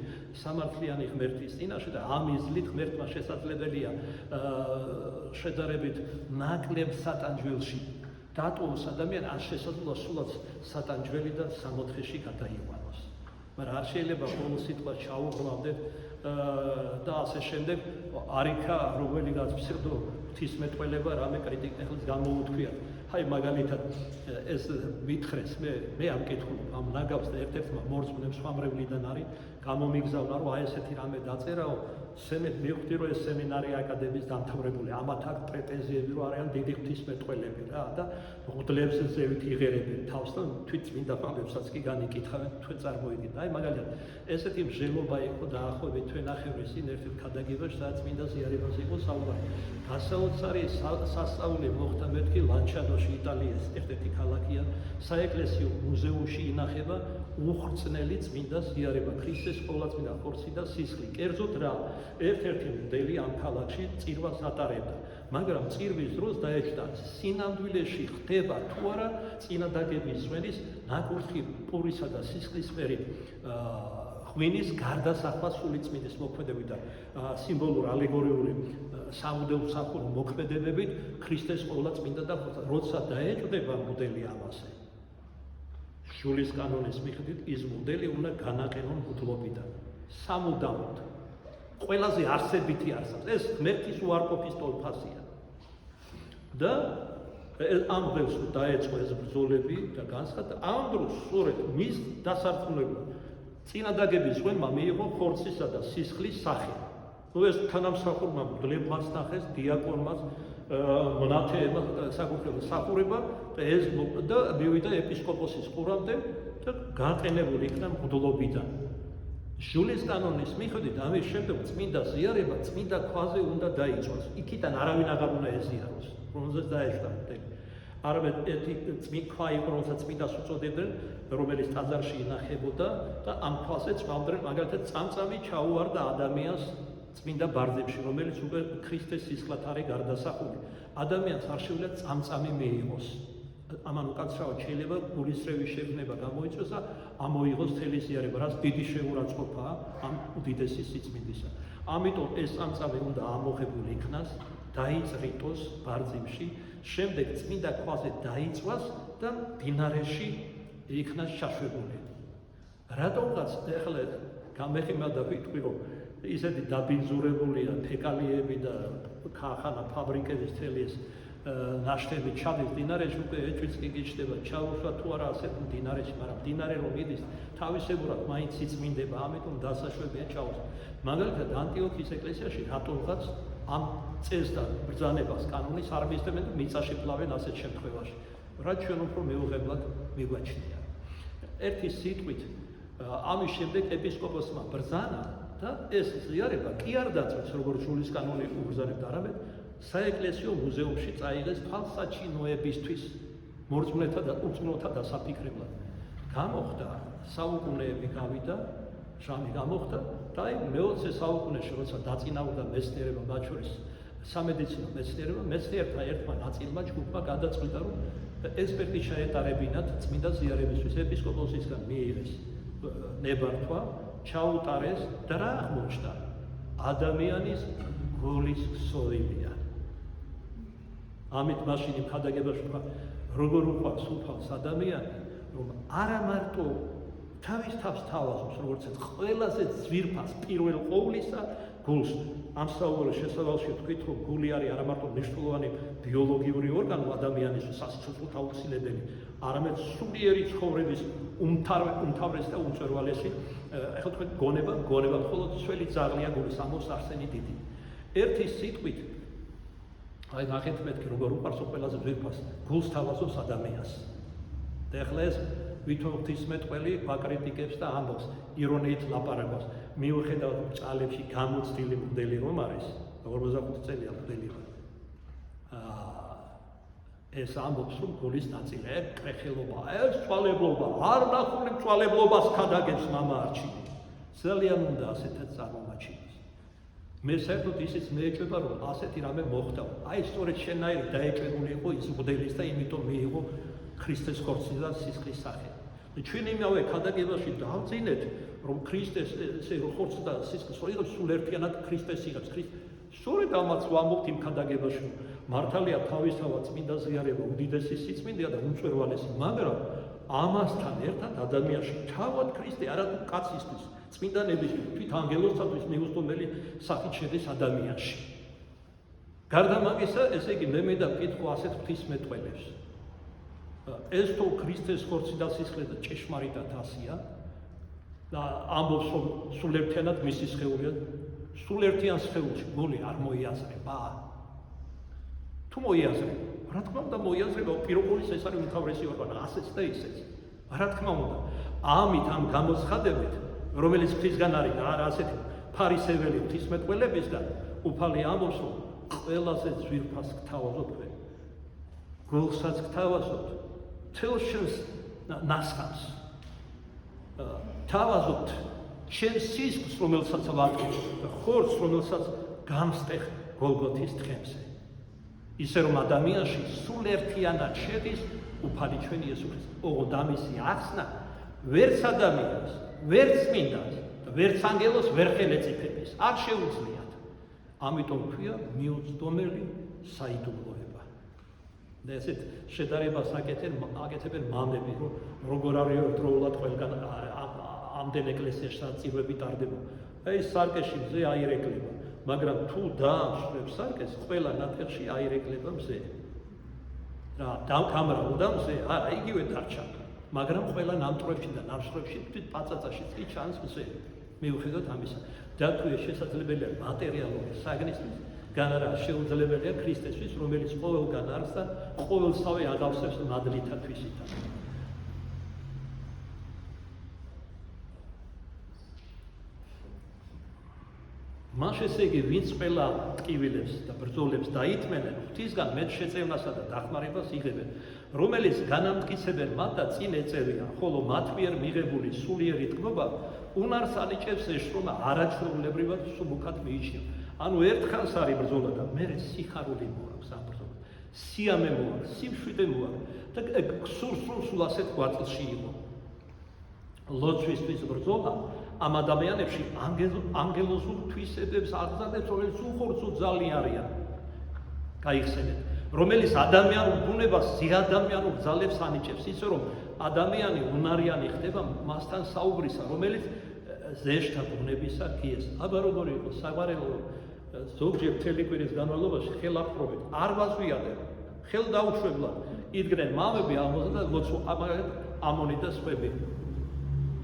სამართლიანი ღმერთის წინაშე და ამ იზლით ღმერთმა შესაძლებელია შედარებით ნაკლებ სატანჯველში დატოვოს ადამიანი, არ შესაძლოა სულაც სატანჯველი და სამოთხეში გადაიყვანოს. მაგრამ არ შეიძლება ყოველ სიტყვას ჩაუღრმავდეთ და ასე შემდეგ არიქა რომელიღაც ფსევდო ღვთისმეტყველება რამე კრიტიკა ხელს გამოუთქვია. აი მაგალითად ეს მითხრეს მე ამ კითხულობ ამ ნაგავს და ერთ-ერთმა მორწმუნემ სხვამრევლიდან არის გამომიგზავნა რომ აი ესეთი რამე დაწერაო მივხვდი რომ ეს სემინარი აკადემიის დამთავრებული ამათ აქვს პრეტენზიები რომ არიან დიდი ღვთისმეტყველები რა და მღვდლებს ზევით იღერებენ თავს და თვით წმინდა ამბებსაც კი განიკითხავენ თქვენ წარმოიდგინეთ. აი მაგალითად ესეთი მსჯელობა იყო დაახლოებით თვენახევრის წინ ერთ-ერთ ქადაგებაში სადაც წმინდა ზიარებაზე იყო საუბარი. გასაოცარი სასწაული მოხდა მეთქი ლანჩადოში იტალიის ერთ-ერთი ქალაქია საეკლესიო მუზეუმში ინახება უხრწნელი წმინდა ზიარება ქრისტეს ყოვლადწმინდა ხორცი და სისხლი. კერძოდ რა ერთ-ერთი მდელი ამ ქალაქში წირვას ატარებდა, მაგრამ წირვის დროს დაეჭდა სინამდვილეში ხდება თუ არა წინადადების სვენის ნაკურთხი პურისა და სისხლისფერი ღვინის გარდასახვა სული წმინდის მოქმედებიდან სიმბოლურ ალეგორიული სამუდელსახურ მოქმედებებით ქრისტეს ყოვლადწმინდა და როცა დაეჭდება მოდელი ამაზე შულის კანონის მიხედვით ის მოდელი უნდა განაყენონ მუდლობიდან სამუდამოდ ყველაზე არსებითი არსად ეს ღმერთის უარყოფის ტოლფასია და ამ დღეს დაეწყო ეს ბრძოლები და განსხვავდა ამ დროს სწორედ მის დასარწმუნებლად წინადადების ღვინმა მიიღო ხორცისა და სისხლის სახე. ნუ ეს თანამსახურმა მღვდლებმაც ნახეს, დიაკონმაც, მონათეებმა საკუთრება სახურება და ეს და მივიდა ეპისკოპოსის ყურამდე და გაყენებული იქნა მღვდლობიდან. ჟულის კანონის მიხედვით ამის შემდეგ წმინდა ზიარება წმინდა ქვაზე უნდა დაიწყოს. იქიდან არავინ აღარ უნდა ეზიაროს, რომელზეც დაეჭდა მოდელი. არამედ ერთი ქვა იყო, რომელსაც წმინდას უწოდებდნენ, რომელიც ტაძარში ინახებოდა და ამ ქვაზე წვავდნენ მაგალითად წამწამი ჩაუვარდა ადამიანს წმინდა ბარძებში, რომელიც უკვე ქრისტეს სისხლად არის გარდასახული. ადამიანს არ შეუძლია წამწამი მიიღოს. ამან უკაცრავად შეიძლება გულისრევის შეგრძნება გამოიწვიოს და ამოიღოს მთელი ზიარება, რაც დიდი შეურაცხყოფაა ამ უდიდესი სიწმინდისა. ამიტომ ეს წამწამი უნდა ამოღებული იქნას, დაიწრიტოს ბარძიმში, შემდეგ წმინდა ქვაზე დაიწვას და მდინარეში იქნას ჩაშვებული. რატომღაც ახლა გამეხიმა და ვიტყვი რომ ისეთი დაბინძურებულია ფეკალიები და ქარხანა ფაბრიკების მთელი ეს ნაშთები ჩადის მდინარეში უკვე ეჭვიც კი გიჩნდება ჩაუშვა თუ არა ასეთ მდინარეში, მაგრამ მდინარე რომ მიდის თავისებურად მაინც იწმინდება, ამიტომ დასაშვებია ჩაუსვა. მაგალითად ანტიოქიის ეკლესიაში რატომღაც ამ წესს და ბრძანებას კანონის არ მისდევენ და მიწაში ფლავენ ასეთ შემთხვევაში. რაც ჩვენ უფრო მეუღებლად მიგვაჩნია. ერთი სიტყვით ამის შემდეგ ეპისკოპოსმა ბრძანა და ეს ზიარება კი არ დაწვეს როგორც ჟულის კანონი უბრძანებდა, არამედ საეკლესიო მუზეუმში წაიღეს თვალსაჩინოებისთვის მორწმუნეთა და უწმუნოთა დასაფიქრებლად. გამოხდა საუკუნეები გავიდა, ჟამი გამოხდა და აი მე-20 საუკუნეში როცა დაწინაურდა მეცნიერება, მათ შორის სამედიცინო მეცნიერება, მეცნიერთა ერთმა ნაწილმა ჯგუფმა გადაწყვიტა რომ ექსპერტი შეეტარებინათ წმინდა ზიარებისთვის ეპისკოპოსისგან მიიღეს ნებართვა, ჩაუტარეს და რა აღმოჩნდა? ადამიანის გულის ქსოვილია. ამით მაშინ იმ ხადაგებაში თქვა, როგორ უყვარს უფალს ადამიანი, რომ არა მარტო თავის თავს თავაზობს, როგორც ეს ყველაზე ძვირფას პირველ ყოვლისა გულს. ამ საუბრის შესავალში თქვით, რომ გული არის არა მარტო მნიშვნელოვანი ბიოლოგიური ორგანო ადამიანისთვის სასიცოცხლო აუცილებელი, არამედ სულიერი ცხოვრების უმთავრესი და უმწვერვალესი, ახლა თქვენ გონება მხოლოდ ძველი ძაღლია გულის ამოს არსენი დიდი. ერთი სიტყვით აი ნახეთ მეთქი როგორ უყარს ყველაზე ძვირფას გულს თავაზობს ადამიანს. და ახლა ეს ვითომ ღვთისმეტყველი აკრიტიკებს და ამბობს, ირონიით ლაპარაკობს. მიუხედავად ჭალებში გამოცდილი მოდელი რომ არის, 45 წელია მოდელი. ეს ამბობს, რომ გულის ნაწილი კრეხილობა, ეს წვალებლობა, არ ნახული წვალებლობას ხადაგებს მამა არჩილი. ძალიან უნდა ასეთად წარმომაჩინოს. მე საერთოდ ისიც მეეჭვება, რომ ასეთი რამე მოხდა. აი სწორედ შენაირი დაეჭვებული იყო ის მოდელის და იმიტომ მიიღო ქრისტეს ხორცის და სისხლის სახე. ჩვენ იმავე ხადაგებაში დავძინეთ, რომ ქრისტეს ესე ხორცს და სისხლს იღებს სულ ერთიანად ქრისტეს იღებს. სწორედ ამაც ვამბობთ იმ ხადაგებაში, მართალია თავისთავად წმინდა ზიარება უდიდესი სიწმინდეა და უმწვერვალესი, მაგრამ ამასთან ერთად ადამიანში თავად ქრისტე არათუ კაცისთვის, წმინდანებისთვის, თვით ანგელოსთათვის მიუწვდომელი სახით შედის ადამიანში. გარდა მაგისა, ესე იგი მე და ვკითხო ასეთ ღვთისმეტყველებს. ეს თუ ქრისტეს ხორცი და სისხლი და ჭეშმარიტად ასია და ამბობს, რომ სულ ერთიანად მისი სხეულია, სულ ერთიან სხეულში გული არ მოიაზრება. თუ მოიაზრება, რა თქმა უნდა მოიაზრება, პირობოლის ეს არის უმთავრესი ორგანო, ასეც და ისეც. რა თქმა უნდა, ამით ამ გამოცხადებით, რომელიც ღვთისგან არის და არა ასეთი ფარისეველი ღვთისმეტყველებისგან, უფალი ამბობს, რომ ყველაზე ძვირფას გთავაზობ თქვენ. გულსაც გთავაზობთ, თელს შენს ნასხამს. თავაზობთ შენს სისხლს, რომელსაც ვატყობ, და ხორცს, რომელსაც გამსტეხ გოლგოთის თხემზე. ისე რომ ადამიანში სულ ერთიანად შედის უფალი ჩვენი იესო ქრისტე. ოღონდ ამისი ახსნა ვერც ადამიანს, ვერც წმინდანს, ვერც ანგელოს ვერ ხელეწიფების არ შეუძლიათ. ამიტომ ქვია მიუწვდომელი საიდუმლოება. და ესეთ შედარებას აკეთებენ მამები, რომ როგორ არის ერთდროულად ყველგან ამდენ ეკლესიაში წირვები ტარდება. აი სარკეში მზე აირეკლება, მაგრამ თუ დაამშვებს სარკეს, ყველა ნათელში აირეკლება მზე. რა დამკამრა უნდა მზე, არა იგივე დარჩა, მაგრამ ყველა ნამტვრებში და ნამსხვრებში თვით პაწაწაში კი ჩანს მზე. მიუხედავად ამისა, და თუ ეს შესაძლებელია მატერიალური საგნისთვის, გან არა შეუძლებელია ქრისტესთვის, რომელიც ყოველგან არის და ყოველსავე აღავსებს მადლითა თვისითა. მას ესე იგი ვინც ყველა ტკივილებს და ბრძოლებს დაითმენენ, ღვთისგან მეტ შეწევნასა და დახმარებას იღებენ, რომელიც განამტკიცებენ მათ და წინ ეწევიან, ხოლო მათ მიერ მიღებული სულიერი თქმობა უნარს ანიჭებს ეშრომა არაჩვეულებრივად სუბუქად მიიჩნია. ანუ ერთხანს არის ბრძოლა და მერე სიხარული მოაქვს ამ ბრძოლას. სიამე მოაქვს, სიმშვიდე მოაქვს და სულ ასეთ ღვაწლში იყო. ლოცვისთვის ბრძოლა ამ ადამიანებში ანგელოზურ თვისებებს აღზარდებს, რომელიც უხორცო ძალიან არიან. გაიხსენეთ, რომელიც ადამიანურ ბუნებას ზეადამიანურ ძალებს ანიჭებს, ისე რომ ადამიანი უნარიანი ხდება მასთან საუბრისა, რომელიც ზეშთა ბუნებისა გიეს. აბა როგორი იყო საგვარეულო ზოგჯერ მთელი კვირის განმავლობაში ხელაპყრობით არ ვაზვიადნენ, ხელ დაუშვებლად იდგნენ მამები და ამონი და სხვები,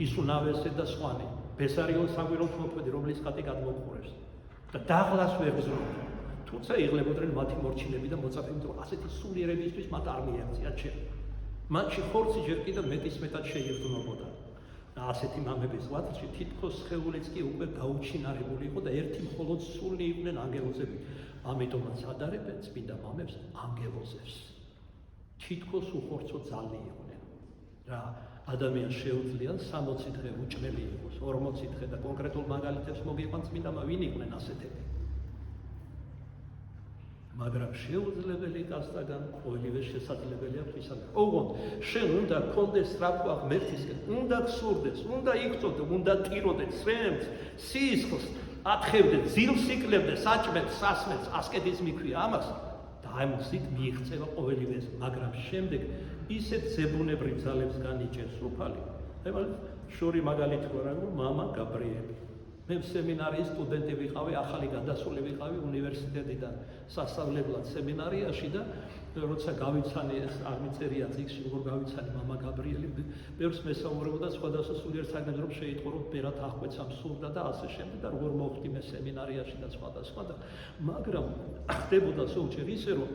ისუნავესე და სხვანი, ბესარიონ საგვიროს მოქმედი, რომლის ხატი გადმოუყურებს და დაღლას ვერ გზნობდნენ. თუმცა იღლებოდნენ მათი მორჩილები და მოწაფეები, რომ ასეთი სულიერებისთვის მათ არ მიაღწიათ შენ. მათში ხორცი ჯერ კიდევ მეტისმეტად შეიგრძნობოდა. და ასეთი მამების ღვაწლში თითქოს სხეულიც კი უკვე გაუჩინარებული იყო და ერთი მხოლოდ სული იყვნენ ანგელოზები. ამიტომაც ადარებენ წმინდა მამებს ანგელოზებს. თითქოს უხორცო ძალი იყვნენ. რა ადამიანს შეუძლია 60 დღე უჭმელი იყოს, 40 დღე და კონკრეტულ მაგალითებს მოგიყვან წმინდა ვინ იყვნენ ასეთები. მაგრამ შეუძლებელი გასტაგან ყოველივე შესაძლებელია ღვთისაგან. ოღონდ შენ უნდა გქონდეს სწრაფვა ღმერთისკენ, უნდა გსურდეს, უნდა იგწოდე, უნდა ტიროდე სრემს, სისხლს, ათხევდე, ძილს იკლებდე, საჭმელს, სასმელს, ასკეტიზმი ქვია ამას და ამ გზით მიიღწევა ყოველივე ეს, მაგრამ შემდეგ ისეთ ზებუნებრივ ძალებს განიჭერს უფალი. შური მაგალითი ვარ, მამა გაბრიელი. მე სემინარიის სტუდენტი ვიყავი, ახალი გადასული ვიყავი უნივერსიტეტიდან სასწავლებლად სემინარიაში და როცა გავიცანი ეს აღმიწერია წიგნში, როგორ გავიცანი მამა გაბრიელი, ბევრს მესაუბრებოდა სხვადასხვა სულიერ საქმეზე, რომ შეიტყო, რომ ბერად აღკვეცამ სურდა და ასე შემდეგ და როგორ მოვხდი მე სემინარიაში და სხვადასხვა და მაგრამ ხდებოდა ზოგჯერ ისე, რომ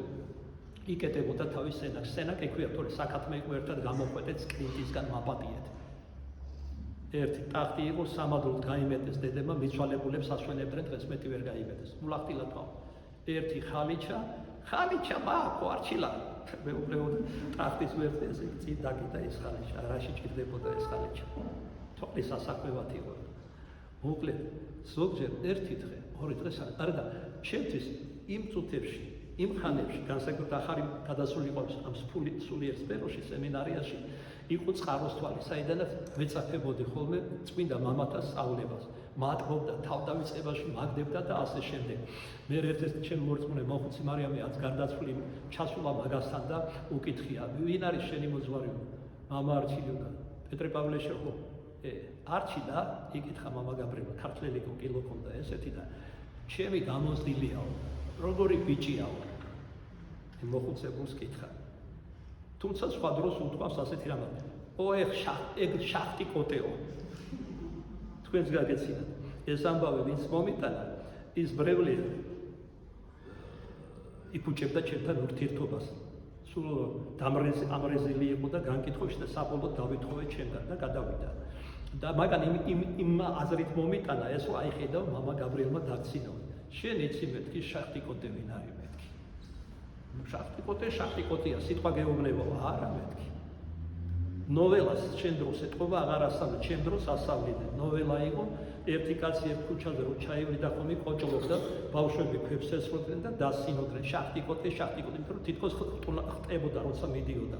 იკეტებოდა თავის სენაკს. სენაკ ექვია, თორე საკათმე იყო ერთად გამოყვეტეთ სკრინტისგან მაპატიეთ. ერთი ტახტი იყო სამადლოდ გაიმეტეს დედება, მიცვალებულებს ასვენებდნენ, დღეს მეტი ვერ გაიმეტეს. მულახტილა თავ. ერთი ხალიჩა მაყო არჩილა. მეუბრეოდ ტახტის ვერტზე ესე წინ დაგიდა ეს ხალიჩა, რაში ჭირდებოდა ეს ხალიჩა. თოლის ასაკვებად იყო. მოკლედ, ზოგჯერ ერთი დღე, ორი დღე არა და ჩემთვის იმ წუთებში, იმ ხანებში, განსაკუთრებით ახალი გადასული იყო ამ სულიერ სფეროში, სემინარიაში იყო წყაროს თვალი, საიდანაც მეწაფებოდი ხოლმე წმინდა მამათა სწავლებას. მადლობდა თავდავიწყებაში, მაგდებდა და ასე შემდეგ. მე ერთ-ერთი ჩემი მორწმუნე მოხუცი მარიამი აც გარდაცვლილი ჩასულა მაგასთან და უკითხია, ვინ არის შენი მოძღვარი? მამა არჩილინა. პეტრე პავლეშა ხო? არჩილა, იკითხა მამა გაბრიელი, ქართველი კილო ქონდა ესეთი და ჩემი გამოზრდილიაო, როგორი ბიჭიაო. მოხუცებულს კითხა. თუმცა სხვა დროს უთქვამს ასეთი რამე. ეგ შახტი კოტეო. თქვენს გაგეცინათ. ეს ამბავი ვინც მომიტანა, ის ბრევლი იფუჭებდა ჩემთან ურთიერთობას. სულ ამრეზილი იყო და განკითხვებში და საბოლოოდ დავითხოვე ჩემთან და გადავიდა. და მაგან იმ აზრით მომიტანა, ეს რომ აიხედავ მამა გაბრიელმა დაგცინო. შენ იცი მეთქი შახტი კოტე ვინ არის მეთქი. შახტი კოტეა, სიტყვა გეუბნებაო, არა მეთქი. ნოველას ჩემ დროს ეთყობა, აღარ ასწავლე, ჩემ დროს ასწავლიდა. ნოველა იყო, ერთი კაცი ერთ ქუჩაზე რო ჩაივლიდა ხოლმე ყოჭლობდა, ბავშვები ქვებს ესროდნენ და დასინოდნენ. შახტი კოტე, იმიტომ რომ თითქოს ხტებოდა, როცა მიდიოდა.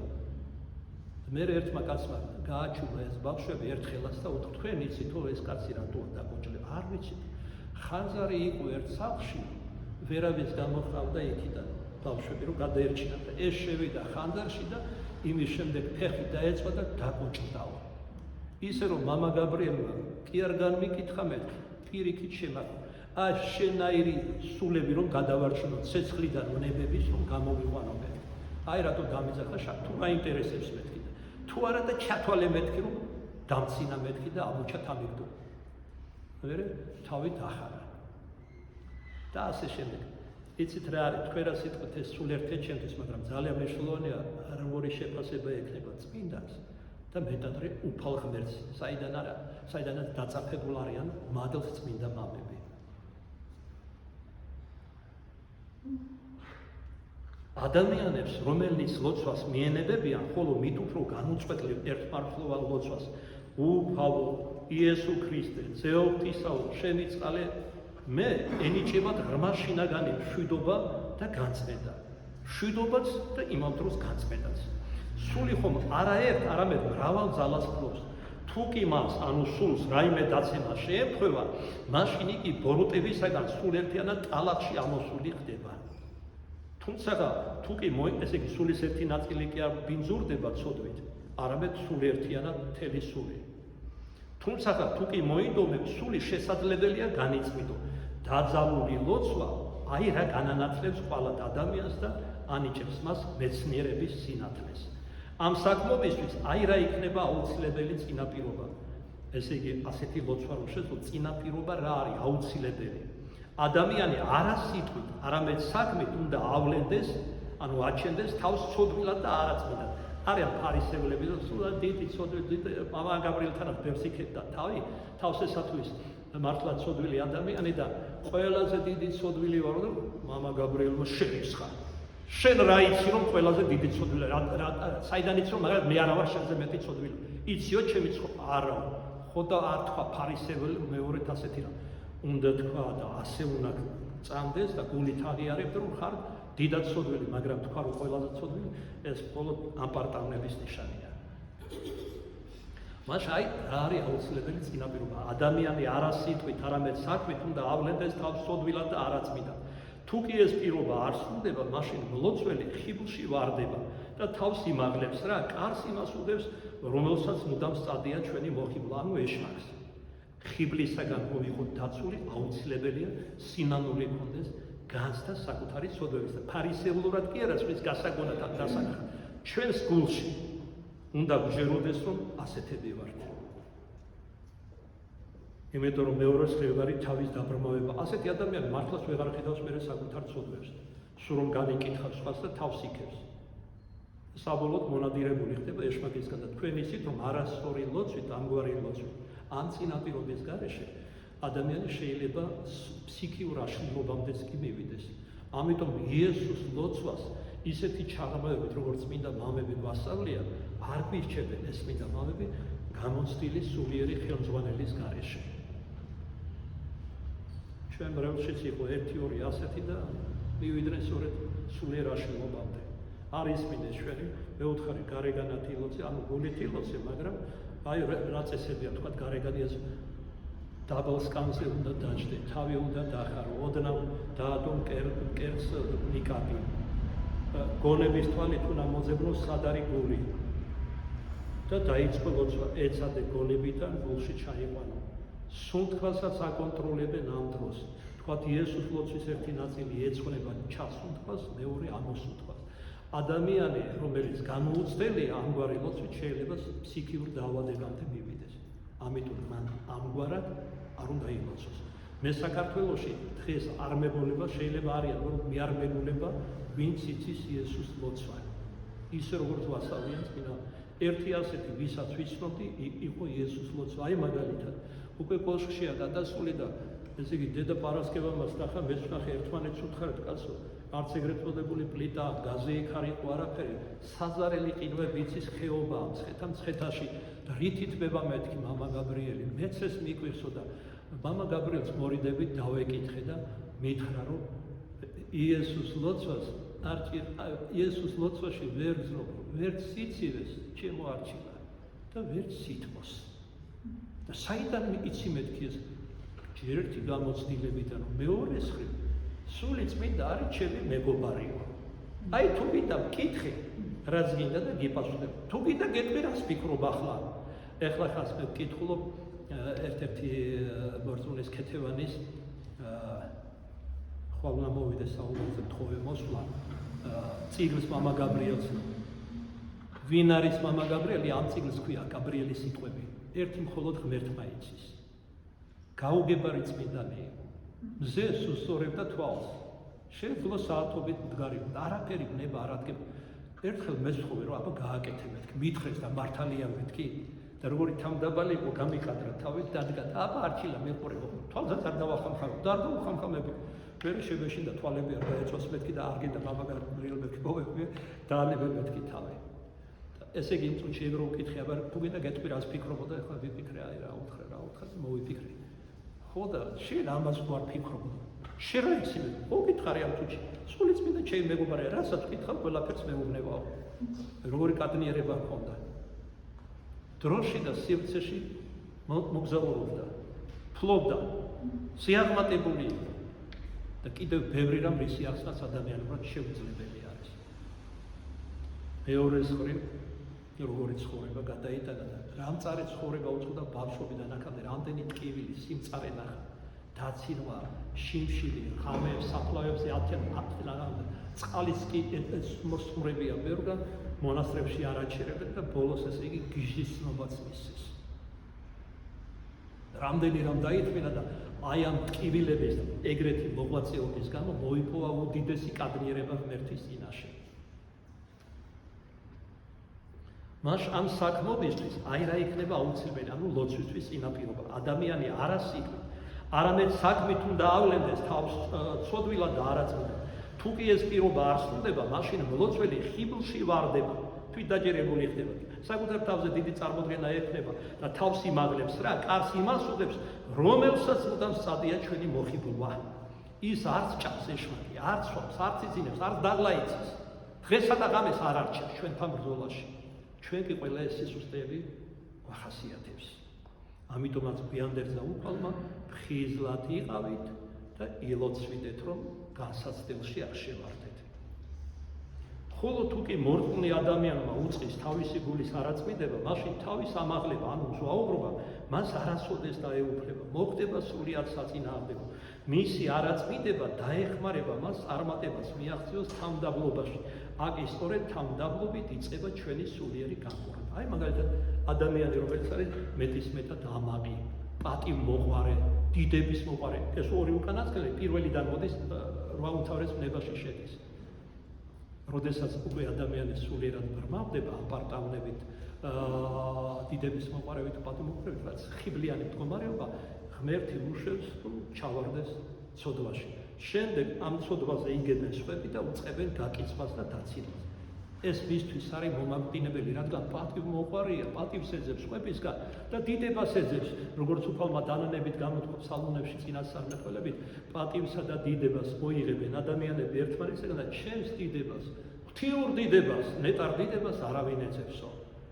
მე ერთმა კაცმა გააჩუმა ეს ბავშვები ერთხელაც და უთქვი, თქვენ იცით თუ ეს კაცი რატოა დაკოჭლება? არ ვიცით. ხანძარი იყო ერთ სახლში, ვერავის გამოჰყავდა იქიდან ბავშვები რომ გადაერჩინათ. ეს შევიდა ხანძარში და იმის შემდეგ ფეხი დაეწვა და დაკოჭდაო. ისე რომ მამა გაბრიელმა კი არ განმიკითხა მე, პირიქით შემაქო. შენაირი სულები რომ გადავარჩინო ცეცხლიდან ნებების რომ გამოვიყვანო მე. აი რატო დამიძახა შა თუ მაინტერესებს მეთქი და თუ არა და ჩათვალე მეთქი რომ დამცინა მეთქი და ამოჩათ ამიგდო. მერე თავი დახარა. და ასე შემდეგ. იცით რა არის, თქვენ რა სიტყვით ეს სულ ერთ ჩემთვის, მაგრამ ძალიან მნიშვნელოვანია როგორი შეფასება ექნება წმინდანს და მეტადრე უფალ ღმერთს, საიდანაც დაწაფებულ არიან მადლს წმინდა მამები. ადამიანებს, რომელნიც ლოცვას მიენებებიან, ხოლო მით უფრო განუწყვეტლივ ერთმარხლოვან ლოცვას, უფალო იესო ქრისტე, ზეოღვთისაო, შენი წყალე მე ენიჭებათ ღრმა შინაგანი მშვიდობა და განწმენდა. მშვიდობაც და იმავდროს განწმენდაც. სული ხომ არაერთ, არამედ მრავალ ძალას ფლობს. თუ კი მას, ანუ სულს რაიმე დაცემა შეემთხვევა, მაშინ იგი ბოროტებისაგან სულერთიანად ტალახში ამოსული ხდება. თუმცა თუ კი ესე იგი სულის ერთი ნაწილი კი არ ბინძურდება ცოდვით, არამედ სულერთიანად მთელი სული. თუმცა თუ კი მოიდომებ, სული შესაძლებელია განიწმინდო. დაძალული ლოცვა აი რა განანათლებს ყველა ადამიანს და ანიჭებს მას მეცნიერების სინათლეს. ამ საქმობისთვის აი რა იქნება აუცილებელი წინაპირობა. ესე იგი ასეთი ლოცვა რომ შეძლო წინაპირობა რა არის აუცილებელი. ადამიანი არა სიტყვით, არამედ საქმით უნდა ავლენდეს, ანუ აჩენდეს თავს ცოდვილად და არაწმინდად. არიან ფარისევლები და სულად დიდი ცოდვილი მამა გაბრიელთანაც ბევრს იქებდა თავს ესათვის მართლა ცოდვილი ადამიანი და ყველაზე დიდი ცოდვილი ვარ და მამა გაბრიელმა შეისხა. შენ რა იცი რომ ყველაზე დიდი ცოდვილი საიდან იცი რომ მაგრამ მე არა ვარ შენზე მეტი ცოდვილი. იციო ჩემი ცხოვრება არა. ხო და არ თქვა ფარისეველი მეორეთ ასეთი რა. უნდა თქვა და ასე უნდა წამდეს და გულით აღიარებდა რომ ხარ დიდად ცოდვილი, მაგრამ თქვა რომ ყველაზე ცოდვილი ეს მხოლოდ აპარტამნების ნიშანია. მას აი რა არის აუცილებელი წინაპირობა. ადამიანი არა სიტყვით, არამედ საქმით უნდა ავლენდეს თავს ცოდვილად და არაწმინდად. თუ კი ეს პირობა არ სრულდება, მაშინ მლოცველი ხიბლში ვარდება და თავს იმაღლებს რა, კარს იმას უდევს, რომელსაც მუდამ სწადია ჩვენი მოხიბლა, ანუ ეშმაკს. ხიბლისაგან მოვიღოთ დაცული, აუცილებელია სინანული ჰქონდეს განს და საკუთარი ცოდვების და ფარისეულურად კი არა, ხვის გასაგონად დასახა. ჩვენს გულში უნდა გჯეროდეს, რომ ასეთები ვართ. იმიტომ რომ მეორე ხრივარი თავის დაბრმავება. ასეთი ადამიანი მართლაც ვეღარ ხედავს მერე საკუთარ ცოდვებს. სულ რომ განიკითხავს სხვას და თავს იქებს. საბოლოოდ მონადირებული ხდება ეშმაკისგან და თქვენ იცით, რომ არასწორი ლოცვით, ამგვარი ლოცვით, ამ წინაპირობის გარეშე ადამიანი შეიძლება ფსიქიურ აშლილობამდეც კი მივიდეს. ამიტომ იესოს ლოცვას ისეთი ჩაღრმავებით, როგორც წმინდა მამები ვასწავლია, არ გვირჩევენ ეს წმინდა მამები გამოცდილი სულიერი ხელმძღვანელის გარეშე. ჩვენ მრევლშიც იყო 1-2 ასეთი და მივიდნენ სწორედ სულიერ აშლილობამდე. არის მინდეს ჩვენი მეოთხარი გარეგანათი ლოცვი, ანუ გულითი ლოცვი, მაგრამ აი რა წესებია თქვა გარეგანიას დაბალ სკამზე უნდა დაჯდე, თავი უნდა დახარო, ოდნავ დაადო მკერდს ნიკაბი. გონების თვალით უნდა მოძებნოს სად არის გული. და დაიწყო ლოცვა, ეცადე გოლებიდან გულში ჩაიყვანო. სუნთქვასაც აკონტროლებენ ამ დროს. თქვათ იესოს ლოცვის ერთი ნაწილი ეძღვნება ჩასუნთქვას, მეორე ამოსუნთქვას. ადამიანი, რომელიც გამოუცდელია ამგვარი ლოცვით, შეიძლება ფსიქიურ დაავადებამდე მივიდეს. ამიტომ მან ამგვარად არ უნდა ილოცოს. მე საქართველოში დღეს არ მეგონება შეიძლება არიან, რომ მე არ მეგონება, ვინც იცის იესოს ლოცვა. ისე როგორც ვასწავლიან წინა ერთი ასეთი, ვისაც ვიცნობდი, იყო იესოს ლოცვა. აი მაგალითად, უკვე კოშკშია გადასული და ესე იგი დედა პარასკევამას ნახა, მეც ვნახე, ერთმანეთს უთხრეთ, კაცო, არც ეგრეთ წოდებული პლიტა, გაზი იქ არ იყო არაფერი, საზარელი ყინვები იცის ხეობაა, მცხეთაში და რითით მევა მეთქი მამა გაბრიელი, მეც ეს მიკვირსო და მამა გაბრიელს მორიდებით დავეკითხე და მითხრა, რომ იესოს ლოცვას იესოს ლოცვაში ვერ გზნობ, ვერ სიცივეს ჩემო არჩილა და ვერ სითმოს. და საიდან იცი მეთქი ეს? ჯერ ერთი გამოცდილებიდან, მეორე ხრი სული წმინდა არის ჩემი მეგობარიო. აი თუ გინდა მკითხე, რაც გინდა და გიპასუხებ. თუ გინდა გეტყვი რას ფიქრობ ახლა. ეხლა ხას მე ვკითხულობ ერთ-ერთი ბორწმუნის ქეთევანის ხვალ უნდა მოვიდეს საუბარზე თხოვე მოსვლა წიგნს მამა გაბრიელს. ვინ არის მამა გაბრიელი? ამ წიგნს ქვია გაბრიელის სიტყვები. ერთი მხოლოდ ღმერთმა იცის. გაუგებარი წმინდანი იყო. მზე სუსწორებდა თვალს. შეეძლო საათობით მდგარიყო. არაფერი ნება არ ადგება. ერთხელ მეცხოვე რომ აბა გააკეთე მეთქი, მითხრეს და მართალია მეთქი. და როგორი თავდაბალი იყო, გამიკადრა თავით დადგა. აბა არჩილა მეყურებო. თვალსაც არ დავახამხამებ. და არ დავახამხამები. ვერ შებეშინდა თვალები არ დაეწოს მეთქი და არ გინდა მამა გაბრიელ მეთქი მოვეკვე და ანებე მეთქი თავი. ესე იგი იმ წუთში ეგ რო ვკითხე, აბა თუ გინდა გეტყვი რას ფიქრობოდა, ეხლა ვიფიქრე, აი რა უთხრე მოვიფიქრე. ხო და შენ ამას ვარ ფიქრობ. შენ რა იცი? ხო გითხარი ამ წუთში. სული წმინდა ჩემი მეგობარია, რასაც ვკითხავ, ყველაფერს მეუბნებაო. როგორი კადნიერება ჰქონდა. დროში და სივრცეში მოგზაურობდა. ფლობდა. სიაღმატებული იყო. და კიდევ ბევრი რამ რისი ახსნაც ადამიანურად შეუძლებელი არის. მეორე მხრივ როგორი ცხოვრება გადაიტანა და რამწარე ცხოვრება უწოდა ბავშვობიდან აქამდე, რამდენი ტკივილი, სიმწარე ნახა, დაცინვა, შიმშილი, ღამეებს, საფლავებზე ათლაღავდა, წყალის კი მოსწურებია ბევრგან, მონასტრებში არ აჩერებდნენ და ბოლოს ესე იგი გიჟის ცნობაც მისცეს. რამდენი რამ დაითმინა და აი ამ ტკივილების და ეგრეთი მოღვაწეობის გამო მოიპოვა უდიდესი კადნიერება ღმერთის წინაშე. მას ამ საქმობისთვის აი რა იქნება აუცილებელი, ანუ ლოცვისთვის წინაპირობა. ადამიანი არა სიკვდით, არამედ საქმით უნდა ავლენდეს თავს ცოდვილად და არაწმუნდად. თუ კი ეს პირობა არ სრულდება, მაშინ მლოცველი ხიბლში ვარდება, თვითდაჯერებული ხდება. საკუთარ თავზე დიდი წარმოდგენა ექნება და თავს იმაღლებს რა, კარს იმას უდებს, რომელსაც მუდამ სწადია ჩვენი მოხიბლვა. ის არც ჭამს ეშმაკი, არც სვამს, არც იძინებს, არც დაღლა იცის. დღესა და ღამეს არ არჩევს ჩვენთან ბრძოლაში. ჩვენ კი ყველა ეს სისუსტეები ვახასიათებს. ამიტომაც გვიანდელ და უფალმა ხიზლად იყავით და ილოცვიდეთ, რომ განსაცდელში არ შევარდეთ. ხოლო თუ კი მორწმუნე ადამიანმა უწყის თავისი გულის არაწმიდება, მაშინ თავის ამაღლება, ანუ ზვაუბრობა, მას არასოდეს დაეუფლება, მოხდება სულიად საწინააღმდეგო. მისი არაწმიდება დაეხმარება მას წარმატებას მიაღწიოს თავმდაბლობაში. აქ სწორედ თავმდაბლობით იწყება ჩვენი სულიერი განკურნება. აი მაგალითად ადამიანი, რომელიც არის მეტისმეტად ამაყი, პატივმოყვარე, დიდების მოყვარე, ეს ორი უკანასკნელი პირველიდან მოდის რვა უმთავრესობნებაში შედის. როდესაც უკვე ადამიანი სულიერად ბრმავდება აპარტავნებით, დიდების მოყვარებით, პატივმოყვარებით, რაც ხიბლიანი მდგომარეობა ღმერთი უშევს ჩავარდეს ცოდვაში. შემდეგ ამ ცოდვაზე იგებენ სხვები და უწყებენ გაკიცხვას და დაცინვას. ეს მისთვის არის მომაკვდინებელი, რადგან პატივმოყვარია, პატივს ეძებს სხვებისგან და დიდებას ეძებს, როგორც უფალმა დანანებით გამოთქვამს სალონებში წინასწარმეტყველებით, პატივსა და დიდებას მოიღებენ ადამიანები ერთმანეთისგან და ჩემს დიდებას, ღვთიურ დიდებას, ნეტარ დიდებას არავინ ეძებსო.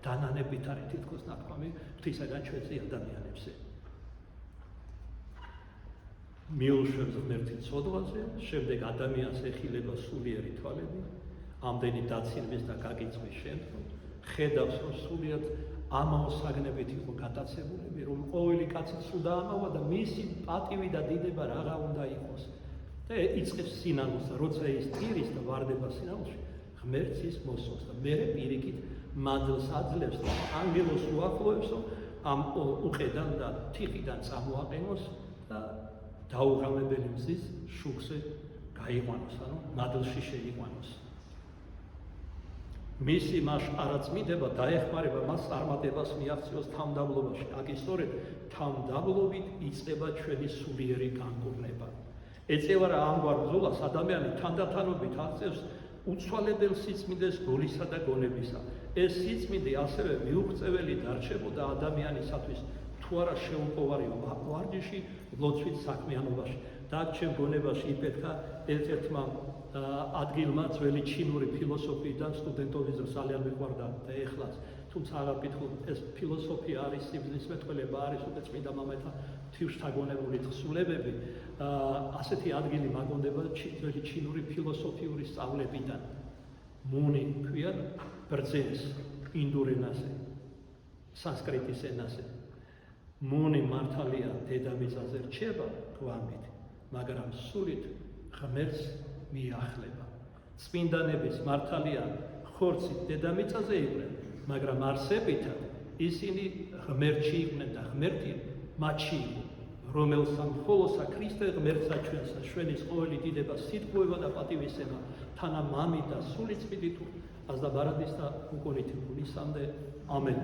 დანანებით არის თითქოს ნათქვამი ღვთისაგან ჩვენზე ადამიანებზე. მიუშვებს ღმერთი ცოდვაზე, შემდეგ ადამიანს ეხილება სულიერი თვალები, ამდენი დაცინვის და გაკიცხვის შემდგომ ხედავს, რომ სულიად ამაო საგნებით იყო გატაცებულები, რომ ყოველი კაცი ცუდა ამაოა და მისი პატივი და დიდება რაღა უნდა იყოს. და იწყებს სინანულს და როცა ის ტირის და ვარდება სინანულში, ღმერთს ის მოსვავს და მერე პირიქით მადლს აძლევს და ანგელოს უახლოებს, რომ ამ უყედან და თიხიდან წამოაყენოს და დაუღალებელი მზის შუქზე გაიყვანოს, ანუ მადლში შეიყვანოს. მისი მას არაწმიდება დაეხმარება მას წარმატებას მიაღწიოს თავმდაბლობაში. აქ სწორედ თავმდაბლობით იწყება ჩვენი სულიერი განკურნება. ეწევა რა ამგვარ ბრძოლას ადამიანი თანდათანობით აღწევს უცვალებელ სიწმინდეს გულისა და გონებისა. ეს სიწმინდე ასევე მიუღწეველი დარჩებოდა ადამიანისათვის თუ არა შეუპოვარი ვარჯიში ლოცვით საქმიანობაში. და აქ ჩემ გონებაში იფეთქა ერთ-ერთმა ადგილმა ძველი ჩინური ფილოსოფიიდან სტუდენტობისას ძალიან მიყვარდა და ეხლაც, თუმცა აღარ ვკითხულობ, ეს ფილოსოფია არის სიბრძნისმეტყველება, არის უკვე წმინდა მამათა თივშთაგონებული თხზულებები, ასეთი ადგილი მაგონდება ძველი ჩინური ფილოსოფიური სწავლებიდან. მუნი ქვია ბრძენს ინდურ ენაზე, სანსკრიტის ენაზე. მუნი მართალია დედამიწაზე რჩება გვამით, მაგრამ სულით ღმერთს მიახლება. წმინდანების მართალია ხორცით დედამიწაზე იყვნენ, მაგრამ არსებითად ისინი ღმერთში იყვნენ და ღმერთი მათში იყო, რომელსა მხოლოსა ქრისტე ღმერთსა ჩვენსა ჩვენის ყოველი დიდება, სიტყვება და პატივისცემა თანა მამით და სული წმინდით აზდა ბარადის და უკუნითი გულისამდე. ამენ.